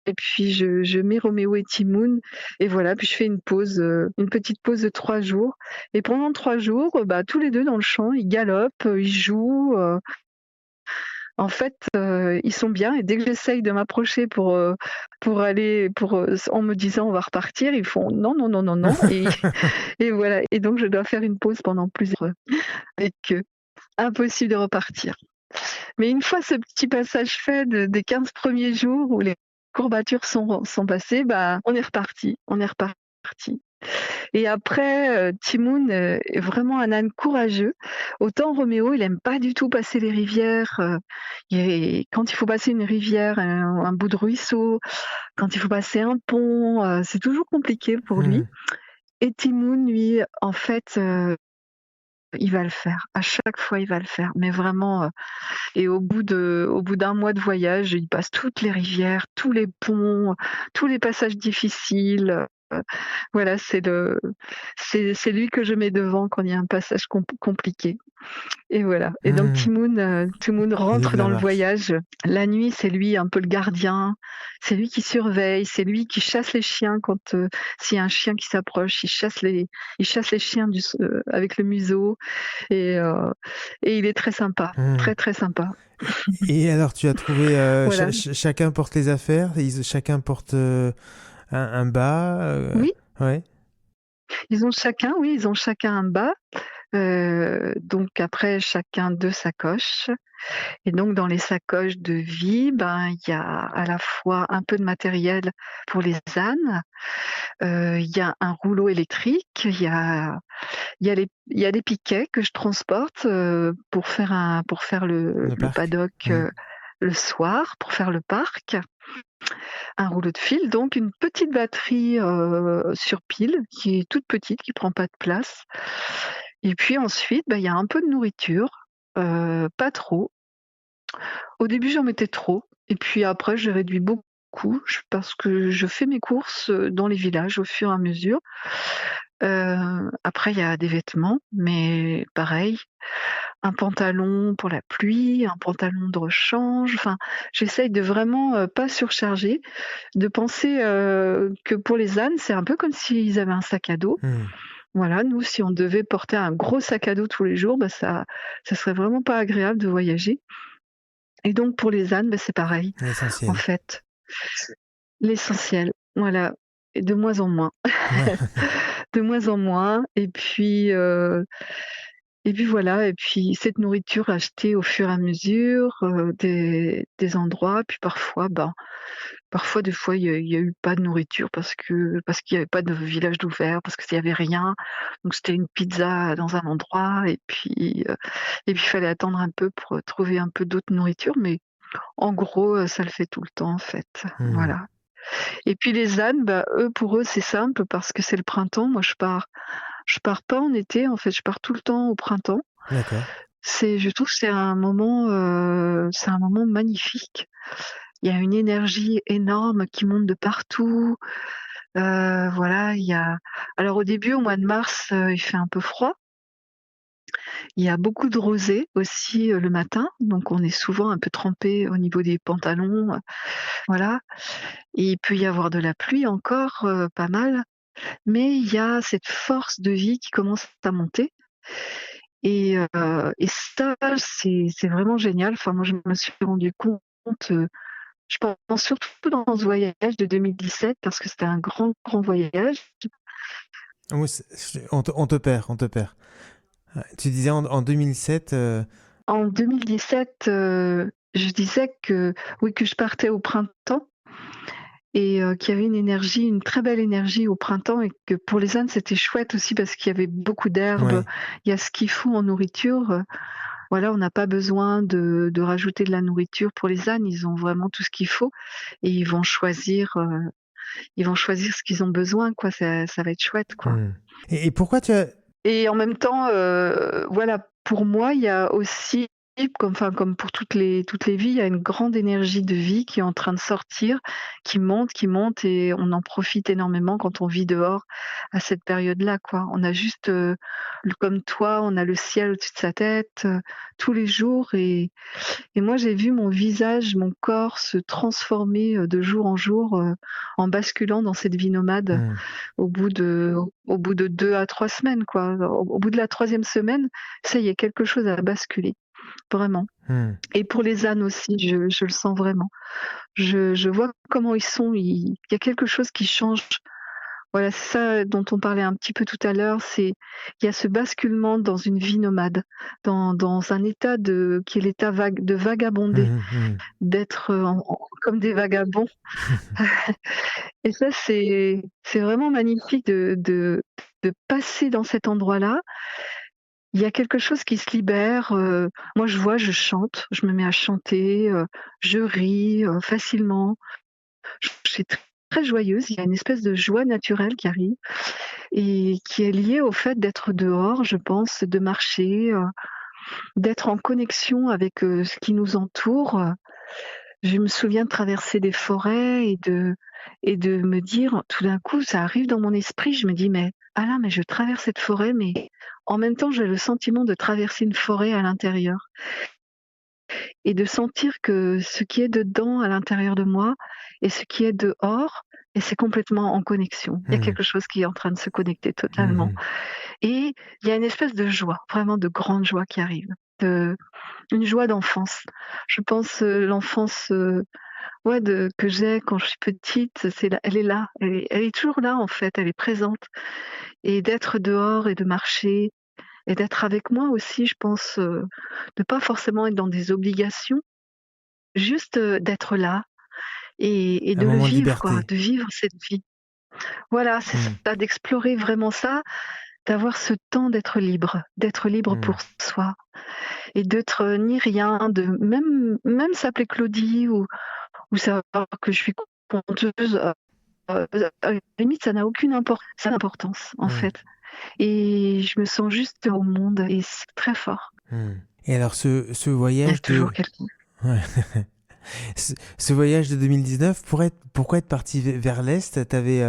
et puis je mets Roméo et Timoun et voilà, puis je fais une petite pause de 3 jours et pendant 3 jours, bah, tous les 2 dans le champ, ils galopent, ils jouent, en fait, ils sont bien et dès que j'essaye de m'approcher en me disant: «On va repartir», ils font: «Non, non, non, non, non» et voilà et donc je dois faire une pause pendant plusieurs heures avec eux. Impossible de repartir. Mais une fois ce petit passage fait des 15 premiers jours où les courbatures sont passées, bah, on est reparti. Et après, Timoun, est vraiment un âne courageux. Autant Roméo, il aime pas du tout passer les rivières, quand il faut passer une rivière, un bout de ruisseau, quand il faut passer un pont, c'est toujours compliqué pour lui. Mmh. Et Timoun, lui, en fait, il va le faire. À chaque fois, il va le faire. Mais vraiment, et au bout d'un mois de voyage, il passe toutes les rivières, tous les ponts, tous les passages difficiles. Voilà, c'est lui que je mets devant quand il y a un passage compliqué. Et voilà. Et donc Mmh. Timoun Il livre rentre la dans le marche. voyage. La nuit, c'est lui un peu le gardien. C'est lui qui surveille. C'est lui qui chasse les chiens quand s'il y a un chien qui s'approche, il chasse les chiens avec le museau. Et, euh, et il est très sympa, Mmh. très très sympa. Et alors, tu as trouvé, Voilà. chacun porte les affaires, chacun porte un bas, Oui, ouais. ils ont chacun un bas. Donc après, chacun 2 sacoches. Et donc dans les sacoches de vie, ben, il y a à la fois un peu de matériel pour les ânes, il y a un rouleau électrique, il y a les piquets que je transporte, pour faire Le le parc. paddock, Mmh. le soir, pour faire le parc. Un rouleau de fil, donc une petite batterie, sur pile qui est toute petite, qui prend pas de place. Et puis ensuite, bah, il y a un peu de nourriture, pas trop. Au début, j'en mettais trop et puis après j'ai réduit beaucoup parce que je fais mes courses, dans les villages au fur et à mesure. Après il y a des vêtements, mais pareil, un pantalon pour la pluie, un pantalon de rechange, enfin j'essaye de vraiment, pas surcharger, de penser, que pour les ânes, c'est un peu comme s'ils avaient un sac à dos. Mmh. Voilà, nous si on devait porter un gros sac à dos tous les jours, bah, ça serait vraiment pas agréable de voyager. Et donc pour les ânes, bah, c'est pareil, en L'essentiel. fait. L'essentiel, voilà, et de moins en moins. Ouais. De moins en moins et puis voilà et puis cette nourriture achetée au fur et à mesure, des endroits, puis parfois des fois il y a eu pas de nourriture parce qu'il y avait pas de village d'ouvert, parce qu'il y avait rien. Donc c'était une pizza dans un endroit et puis il fallait attendre un peu pour trouver un peu d'autres nourriture, mais en gros, ça le fait tout le temps en fait, Mmh. voilà. Et puis les ânes, bah, pour eux, c'est simple parce que c'est le printemps. Moi, je pars pas en été, en fait, je pars tout le temps au printemps. D'accord. Je trouve que c'est un moment magnifique. Il y a une énergie énorme qui monte de partout. Voilà, alors au début, au mois de mars, il fait un peu froid. Il y a beaucoup de rosée aussi, le matin, donc on est souvent un peu trempé au niveau des pantalons, voilà. Et il peut y avoir de la pluie encore, pas mal. Mais il y a cette force de vie qui commence à monter et ça, c'est vraiment génial. Enfin, moi, je me suis rendu compte, je pense surtout dans ce voyage de 2017 parce que c'était un grand, grand voyage. Oui, on te perd, on te perd. Ouais, tu disais en 2007, En 2017, je disais que oui, que je partais au printemps et qu'il y avait une très belle énergie au printemps et que pour les ânes, c'était chouette aussi parce qu'il y avait beaucoup d'herbes. ouais. Il y a ce qu'il faut en nourriture. Voilà, on n'a pas besoin de rajouter de la nourriture pour les ânes, ils ont vraiment tout ce qu'il faut et ils vont choisir ce qu'ils ont besoin, quoi. Ça va être chouette, quoi. Mmh. Et pourquoi tu as... Et en même temps, voilà, pour moi, il y a aussi comme pour toutes les vies, il y a une grande énergie de vie qui est en train de sortir, qui monte et on en profite énormément quand on vit dehors à cette période-là, quoi. On a juste, comme toi, on a le ciel au-dessus de sa tête, tous les jours et moi j'ai vu mon visage, mon corps se transformer, de jour en jour, en basculant dans cette vie nomade Mmh. au bout de au bout de 2 à 3 semaines, quoi. Au bout de la troisième semaine, ça y est, quelque chose a basculé, vraiment. Mmh. Et pour les ânes aussi, je le sens vraiment. Je vois comment ils sont, il y a quelque chose qui change. Voilà, c'est ça dont on parlait un petit peu tout à l'heure, il y a ce basculement dans une vie nomade, dans un état qui est l'état de vagabonder, Mmh mh. d'être, comme des vagabonds. Et ça, c'est vraiment magnifique de passer dans cet endroit-là. Il y a quelque chose qui se libère, moi je chante, je me mets à chanter, je ris, facilement. Je suis très joyeuse, il y a une espèce de joie naturelle qui arrive et qui est liée au fait d'être dehors, je pense, de marcher, d'être en connexion avec, ce qui nous entoure. Je me souviens de traverser des forêts et de me dire tout d'un coup, ça arrive dans mon esprit, je me dis: «Mais Alain, mais je traverse cette forêt, mais en même temps, j'ai le sentiment de traverser une forêt à l'intérieur» et de sentir que ce qui est dedans, à l'intérieur de moi et ce qui est dehors et c'est complètement en connexion. Il y a Mmh. quelque chose qui est en train de se connecter totalement Mmh. et il y a une espèce de joie, vraiment de grande joie qui arrive, de une joie d'enfance. Je pense, l'enfance, ouais, que j'ai quand je suis petite, elle est là, elle est toujours là en fait, elle est présente et d'être dehors et de marcher et d'être avec moi aussi, je pense, de pas forcément être dans des obligations, juste, d'être là et Un de le moment de vivre quoi, liberté. de vivre cette vie. Voilà, c'est Mmh. ça, d'explorer vraiment ça, d'avoir ce temps d'être libre Mmh. pour soi et d'être, ni rien, de même s'appeler Claudie ou savoir que je suis conteuse. À la limite, ça n'a aucune importance, en Mmh. fait et je me sens juste au monde et c'est très fort. Mmh. Et alors ce Il y a voyage toujours de quelqu'un. ouais. Ce voyage de 2019, pourquoi être parti vers l'Est? T'avais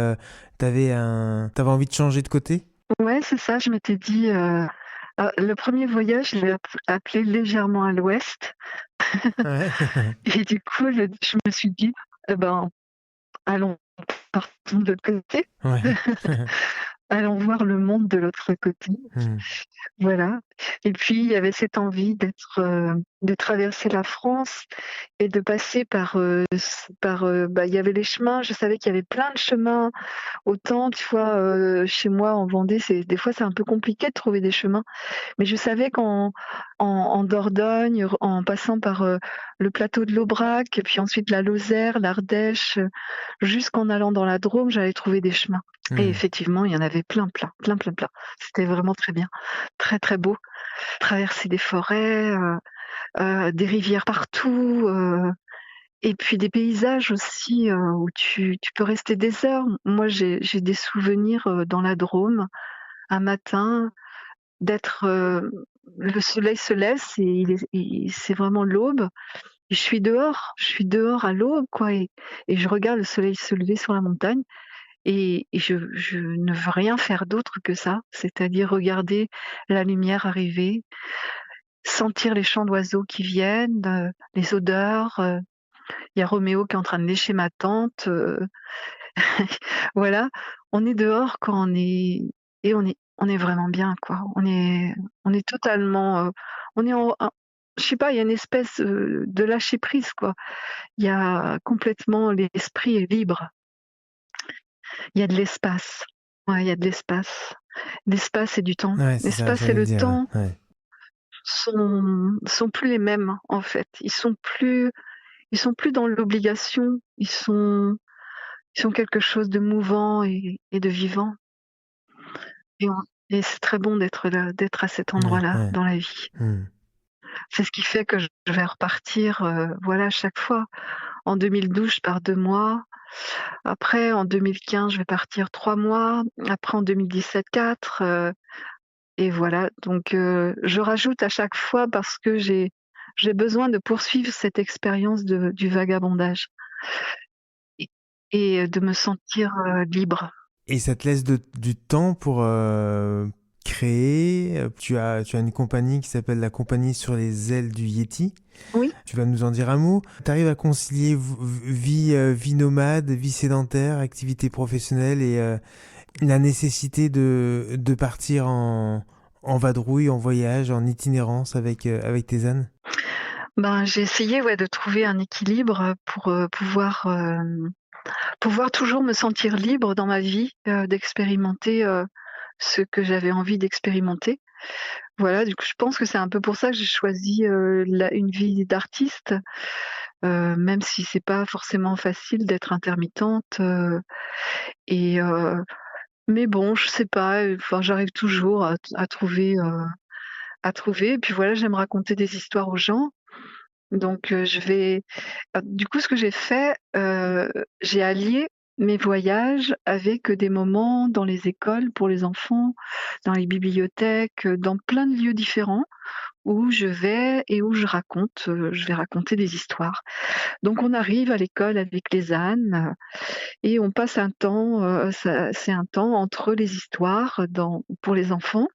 envie de changer de côté? Ouais, c'est ça, je m'étais dit, le premier voyage, je l'ai appelé légèrement à l'ouest Ouais. et du coup, je me suis dit: «Eh ben, allons, partons de l'autre côté, Ouais. allons voir le monde de l'autre côté». Mmh. Voilà et puis il y avait cette envie de traverser la France et de passer il y avait les chemins, je savais qu'il y avait plein de chemins. Autant, tu vois, chez moi en Vendée, des fois c'est un peu compliqué de trouver des chemins, mais je savais qu'en Dordogne, en passant par, le plateau de l'Aubrac et puis ensuite la Lozère, l'Ardèche, jusqu'en allant dans la Drôme, j'allais trouver des chemins et Mmh. effectivement, il y en avait plein, plein, plein, plein, plein. C'était vraiment très bien, très, très beau. Traverser des forêts, des rivières partout, et puis des paysages aussi, où tu peux rester des heures. Moi, j'ai des souvenirs, dans la Drôme, un matin, d'être, le soleil se laisse et c'est vraiment l'aube et je suis dehors à l'aube quoi et je regarde le soleil se lever sur la montagne et je ne veux rien faire d'autre que ça, c'est-à-dire regarder la lumière arriver, sentir les chants d'oiseaux qui viennent, les odeurs, il y a Roméo qui est en train de lécher ma tante, voilà. On est dehors quand on est vraiment bien quoi. On est totalement, on est je sais pas, il y a une espèce, de lâcher prise quoi. Il y a complètement l'esprit est libre. Il y a de l'espace. Ouais, il y a de l'espace. L'espace et du temps. Ouais, c'est ça, L'espace et j'allais le le dire, temps ouais. Ouais. sont plus les mêmes en fait. Ils sont plus dans l'obligation, ils sont quelque chose de mouvant et de vivant et on et c'est très bon d'être là, d'être à cet Ouais, endroit-là ouais. dans la vie. Mmh. C'est ce qui fait que je vais repartir, voilà, chaque fois. En 2012, je pars 2 mois. Après, en 2015, je vais partir 3 mois. Après, en 2017, 4, et voilà. Donc, je rajoute à chaque fois parce que j'ai besoin de poursuivre cette expérience du vagabondage et, et de me sentir libre. Et ça te laisse du temps pour créer. Tu as une compagnie qui s'appelle la Compagnie sur les ailes du Yéti. Oui. Tu vas nous en dire un mot. Tu arrives à concilier vie nomade, vie sédentaire, activité professionnelle et la nécessité de partir en vadrouille, en voyage, en itinérance avec tes ânes? J'ai essayé de trouver un équilibre pour pouvoir toujours me sentir libre dans ma vie, d'expérimenter ce que j'avais envie d'expérimenter. Voilà, du coup, je pense que c'est un peu pour ça que j'ai choisi une vie d'artiste, même si c'est pas forcément facile d'être intermittente. Et mais bon, je sais pas, enfin, j'arrive toujours à trouver, à trouver. Et puis voilà, j'aime raconter des histoires aux gens. Donc du coup, ce que j'ai fait, j'ai allié mes voyages avec des moments dans les écoles pour les enfants, dans les bibliothèques, dans plein de lieux différents où je vais et où je vais raconter des histoires. Donc on arrive à l'école avec les ânes, et on passe un temps, c'est un temps entre les histoires pour les enfants,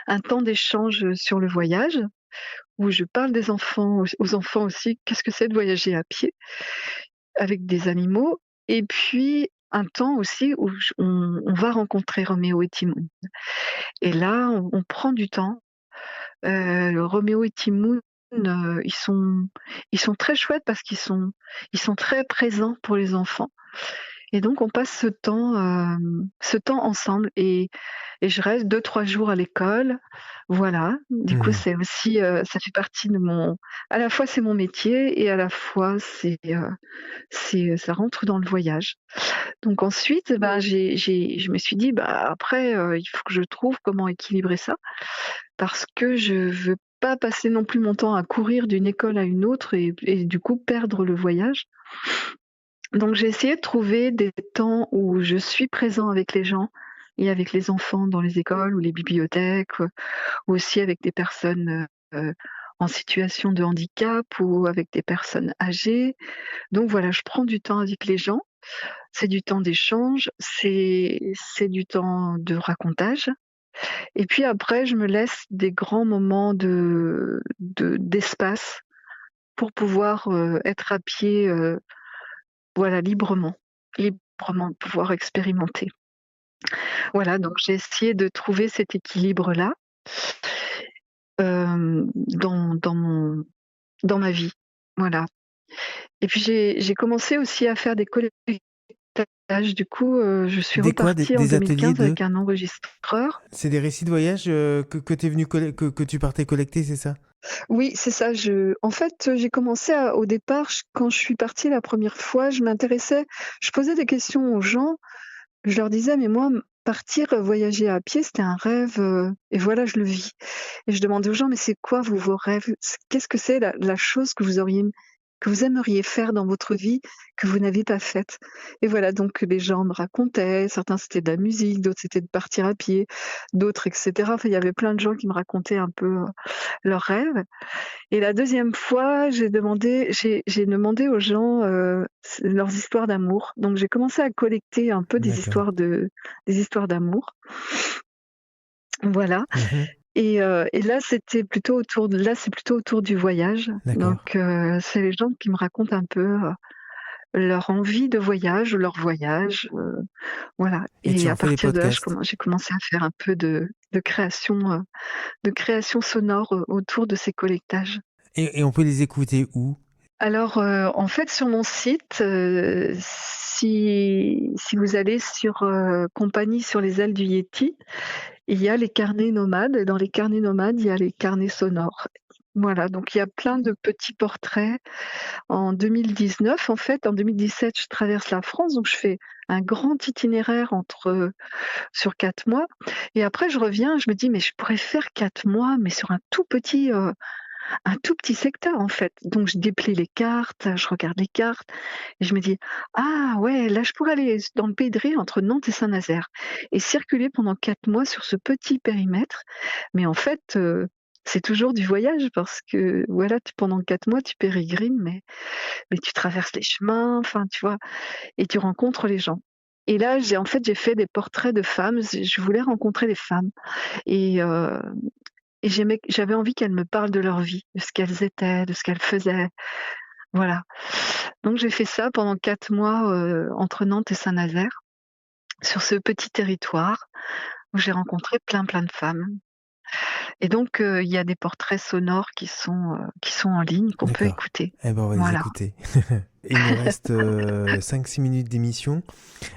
un temps d'échange sur le voyage où je parle des enfants aux enfants aussi, qu'est-ce que c'est de voyager à pied avec des animaux, et puis un temps aussi où on va rencontrer Roméo et Timoun. Et là, on prend du temps. Roméo et Timoun, ils sont très chouettes parce ils sont très présents pour les enfants. Et donc on passe ce temps ensemble, et je reste 2-3 jours à l'école. Voilà. Du coup, c'est aussi, ça fait partie de à la fois c'est mon métier et à la fois ça rentre dans le voyage. Donc ensuite, je me suis dit: après, il faut que je trouve comment équilibrer ça, parce que je veux pas passer non plus mon temps à courir d'une école à une autre et du coup perdre le voyage. Donc j'ai essayé de trouver des temps où je suis présent avec les gens et avec les enfants dans les écoles ou les bibliothèques, ou aussi avec des personnes en situation de handicap ou avec des personnes âgées. Donc voilà, je prends du temps avec les gens. C'est du temps d'échange, c'est du temps de racontage. Et puis après, je me laisse des grands moments d'espace pour pouvoir être à pied, voilà, librement pouvoir expérimenter. Voilà, donc j'ai essayé de trouver cet équilibre-là dans ma vie. Voilà. Et puis j'ai commencé aussi à faire des collectages. Du coup, je suis Des quoi? repartie en Des ateliers 2015 avec un enregistreur. C'est des récits de voyage que t'es venu que tu partais collecter, c'est ça? Oui, c'est ça. En fait, j'ai commencé au départ, quand je suis partie la première fois, je posais des questions aux gens. Je leur disais: «Mais moi, partir voyager à pied, c'était un rêve, et voilà, je le vis». Et je demandais aux gens: «Mais c'est quoi vos rêves? Qu'est-ce que c'est la chose que vous aimeriez faire dans votre vie, que vous n'avez pas faite?» Et voilà, donc les gens me racontaient, certains c'était de la musique, d'autres c'était de partir à pied, d'autres et cetera. Enfin, il y avait plein de gens qui me racontaient un peu, leurs rêves. Et la deuxième fois, j'ai demandé aux gens, leurs histoires d'amour. Donc j'ai commencé à collecter un peu D'accord. des histoires d'amour. Voilà. Et là, c'est plutôt autour du voyage. D'accord. Donc c'est les gens qui me racontent un peu, leur envie de voyage ou leur voyage, voilà. Et tu Et en à fais des partir de là, podcasts. j'ai commencé à faire un peu de création sonore, autour de ces collectages. Et on peut les écouter où? Alors, en fait, sur mon site, si vous allez sur, Compagnie sur les ailes du Yéti, il y a les carnets nomades, et dans les carnets nomades, il y a les carnets sonores. Voilà, donc il y a plein de petits portraits. En 2019, en fait, en 2017, je traverse la France, donc je fais un grand itinéraire sur 4 mois, et après je reviens, je me dis: «Mais je pourrais faire 4 mois, mais sur un tout petit secteur, en fait». Donc je déplie les cartes, je regarde les cartes et je me dis: «Ah ouais, là je pourrais aller dans le Pays de Ré entre Nantes et Saint-Nazaire et circuler pendant 4 mois sur ce petit périmètre». Mais en fait, c'est toujours du voyage parce que voilà, pendant 4 mois, tu pérégrines, mais tu traverses les chemins, enfin, tu vois, et tu rencontres les gens. Et là, j'ai fait des portraits de femmes. Je voulais rencontrer les femmes et, j'avais envie qu'elles me parlent de leur vie, de ce qu'elles étaient, de ce qu'elles faisaient. Voilà. Donc j'ai fait ça pendant 4 mois entre Nantes et Saint-Nazaire, sur ce petit territoire où j'ai rencontré plein plein de femmes. Et donc, il y a des portraits sonores qui sont en ligne, qu'on peut D'accord. écouter. Eh ben, on va les Voilà. écouter. Il nous reste 5-6 minutes d'émission.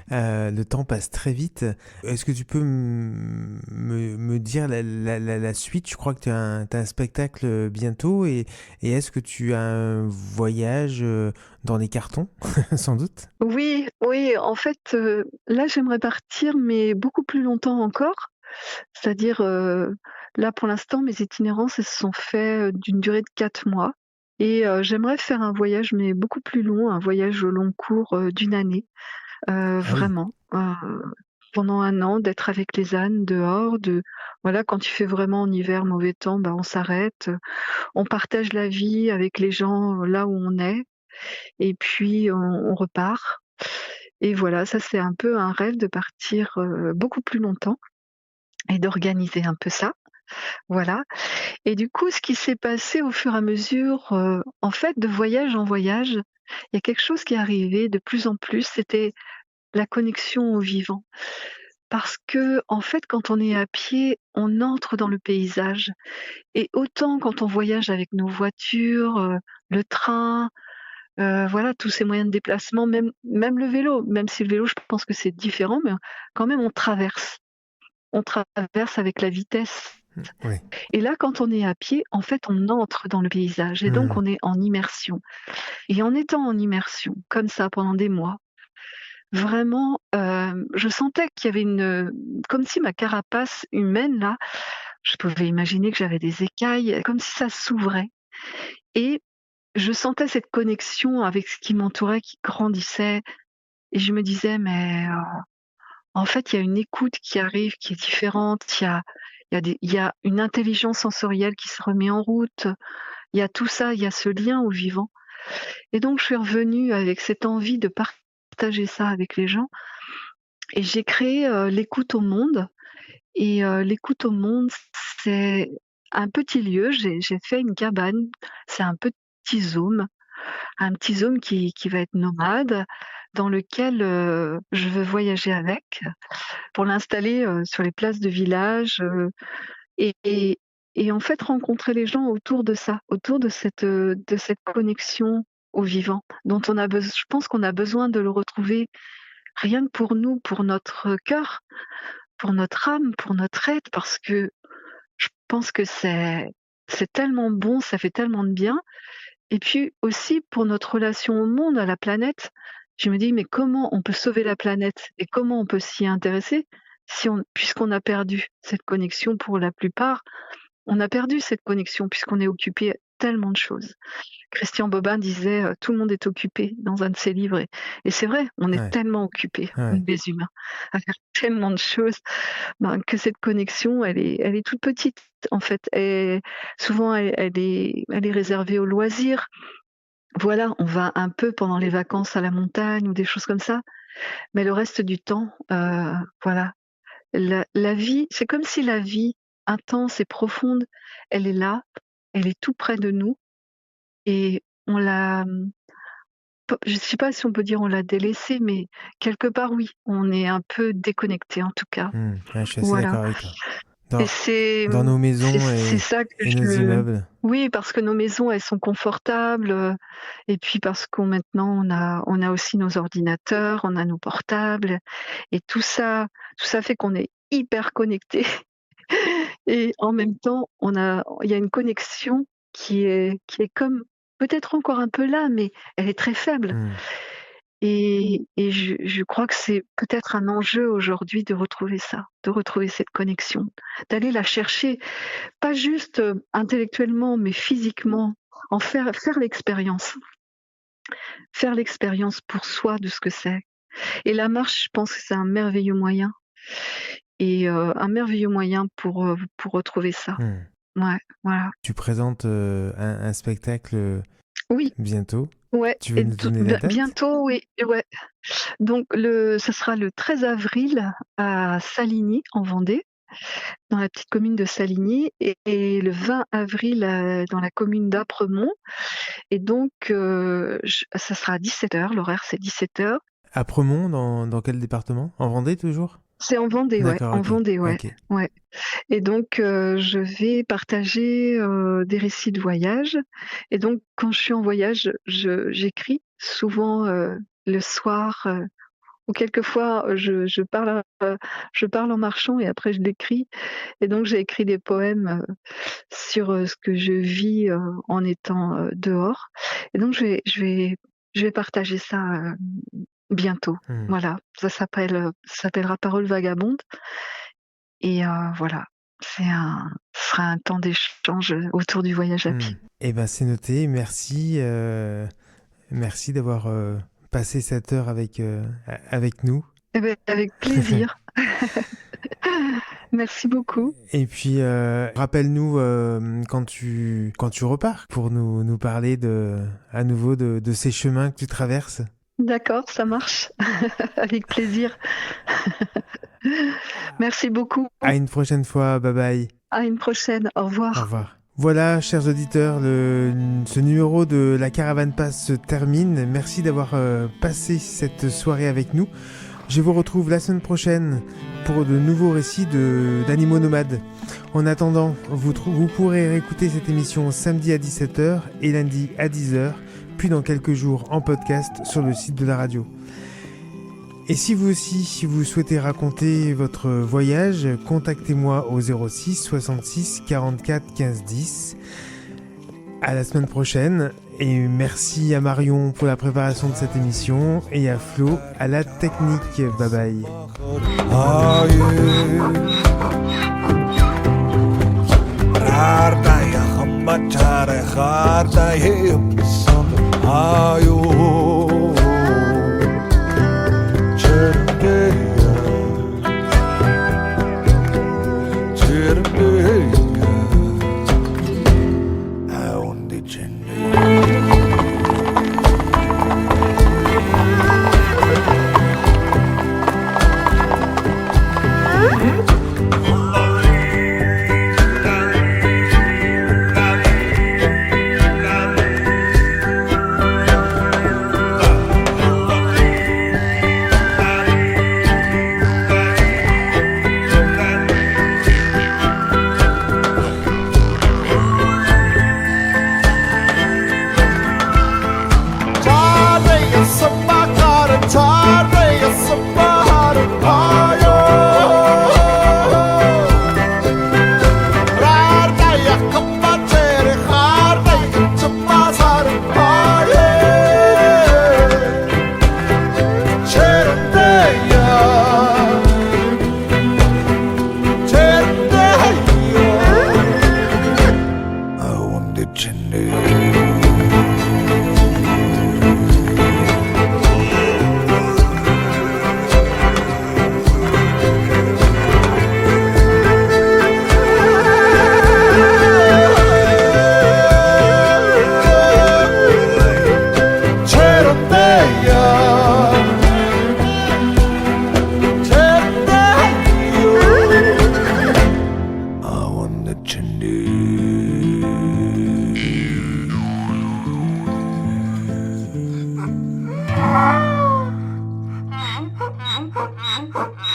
Le temps passe très vite. Est-ce que tu peux me dire la suite? Je crois que tu as un spectacle bientôt et est-ce que tu as un voyage dans les cartons, sans doute? Oui, oui, en fait, là, j'aimerais partir, mais beaucoup plus longtemps encore. C'est-à-dire, là, pour l'instant, mes itinérances, elles se sont faits d'une durée de 4 mois et j'aimerais faire un voyage, mais beaucoup plus long, un voyage au long cours, d'1 année, Ah oui. vraiment, pendant 1 an, d'être avec les ânes dehors, voilà, quand il fait vraiment en hiver mauvais temps, bah, on s'arrête, on partage la vie avec les gens, là où on est et puis on repart et voilà, ça, c'est un peu un rêve de partir, beaucoup plus longtemps et d'organiser un peu ça, voilà. Et du coup, ce qui s'est passé au fur et à mesure, en fait, de voyage en voyage, il y a quelque chose qui est arrivé de plus en plus, c'était la connexion au vivant. Parce qu'en fait, quand on est à pied, on entre dans le paysage et autant quand on voyage avec nos voitures, le train, voilà, tous ces moyens de déplacement, même le vélo, même si le vélo, je pense que c'est différent, mais quand même on traverse. On traverse avec la vitesse. Oui. Et là, quand on est à pied, en fait, on entre dans le paysage et donc Hmm. on est en immersion. Et en étant en immersion, comme ça, pendant des mois, vraiment, je sentais qu'il y avait comme si ma carapace humaine là, je pouvais imaginer que j'avais des écailles, comme si ça s'ouvrait et je sentais cette connexion avec ce qui m'entourait, qui grandissait et je me disais: «Mais, en fait, il y a une écoute qui arrive, qui est différente, il y a une intelligence sensorielle qui se remet en route, il y a tout ça, il y a ce lien au vivant» et donc je suis revenue avec cette envie de partager ça avec les gens et j'ai créé, l'écoute au monde et l'écoute au monde, c'est un petit lieu, j'ai fait une cabane, c'est un petit zone qui va être nomade, dans lequel, je veux voyager avec, pour l'installer, sur les places de village, et et et en fait rencontrer les gens autour de ça, autour de cette connexion au vivant dont je pense qu'on a besoin de le retrouver rien que pour nous, pour notre cœur, pour notre âme, pour notre être, parce que je pense que c'est tellement bon, ça fait tellement de bien et puis aussi pour notre relation au monde, à la planète. Je me dis: «Mais comment on peut sauver la planète et comment on peut s'y intéresser si puisqu'on a perdu cette connexion pour la plupart, on a perdu cette connexion puisqu'on est occupé à tellement de choses». Christian Bobin disait, «Tout le monde est occupé» dans un de ses livres et c'est vrai, on est Ouais. tellement occupés, Ouais. nous les humains, à faire tellement de choses, ben, que cette connexion, elle est toute petite, en fait et souvent elle est réservée aux loisirs. Voilà, on va un peu pendant les vacances à la montagne ou des choses comme ça, mais le reste du temps, voilà, la vie c'est comme si la vie intense et profonde, elle est là, elle est tout près de nous et on l'a, je sais pas si on peut dire on l'a délaissée, mais quelque part oui, on est un peu déconnecté en tout cas. Ouais, je suis assez Voilà d'accord avec toi. et Dans, dans nos maisons c'est ça que et nos je immeubles. oui, parce que nos maisons, elles sont confortables, et puis parce qu'on maintenant on a aussi nos ordinateurs, on a nos portables et tout ça fait qu'on est hyper connectés et en même temps, il y a une connexion qui est comme peut-être encore un peu là, mais elle est très faible. Hmm. Et je crois que c'est peut-être un enjeu aujourd'hui de retrouver ça, de retrouver cette connexion, d'aller la chercher, pas juste, intellectuellement, mais physiquement, en faire l'expérience. Faire l'expérience pour soi de ce que c'est. Et la marche, je pense que c'est un merveilleux moyen et un merveilleux moyen pour retrouver ça. Hmm. Ouais, voilà. Tu présentes un spectacle Oui, bientôt. ouais, Tu veux nous donner la date? bientôt, oui, ouais. Donc ça sera le 13 avril à Saligny, en Vendée, dans la petite commune de Saligny, et le 20 avril dans la commune d'Apremont. Et donc, ça sera à 17h, l'horaire c'est 17h. À Premont, dans quel département? En Vendée toujours? C'est en Vendée, ouais, D'accord, en ok. Vendée, ouais, Ok. ouais. Et donc, je vais partager des récits de voyage. Et donc, quand je suis en voyage, j'écris souvent le soir, ou quelquefois je parle en marchant et après je l'écris. Et donc, j'ai écrit des poèmes sur ce que je vis en étant dehors. Et donc, je vais partager ça bientôt. Hmm. Voilà, ça s'appellera Paroles vagabondes. Et voilà, ce sera un temps d'échange autour du voyage à pied. Eh ben, c'est noté. Merci. Merci d'avoir passé cette heure avec nous. Eh ben, avec plaisir. Merci beaucoup. Et puis, rappelle-nous quand tu repars pour nous parler à nouveau de ces chemins que tu traverses. D'accord, ça marche. Avec plaisir. Merci beaucoup. À une prochaine fois. Bye bye. À une prochaine. Au revoir. Au revoir. Voilà, chers auditeurs, ce numéro de la Caravane Passe se termine. Merci d'avoir passé cette soirée avec nous. Je vous retrouve la semaine prochaine pour de nouveaux récits d'animaux nomades. En attendant, vous pourrez réécouter cette émission samedi à 17h et lundi à 10h, puis dans quelques jours en podcast sur le site de la radio. Et si vous aussi, si vous souhaitez raconter votre voyage, contactez-moi au 06 66 44 15 10. À la semaine prochaine. Et merci à Marion pour la préparation de cette émission et à Flo à la technique. Bye bye. Ha ha ha!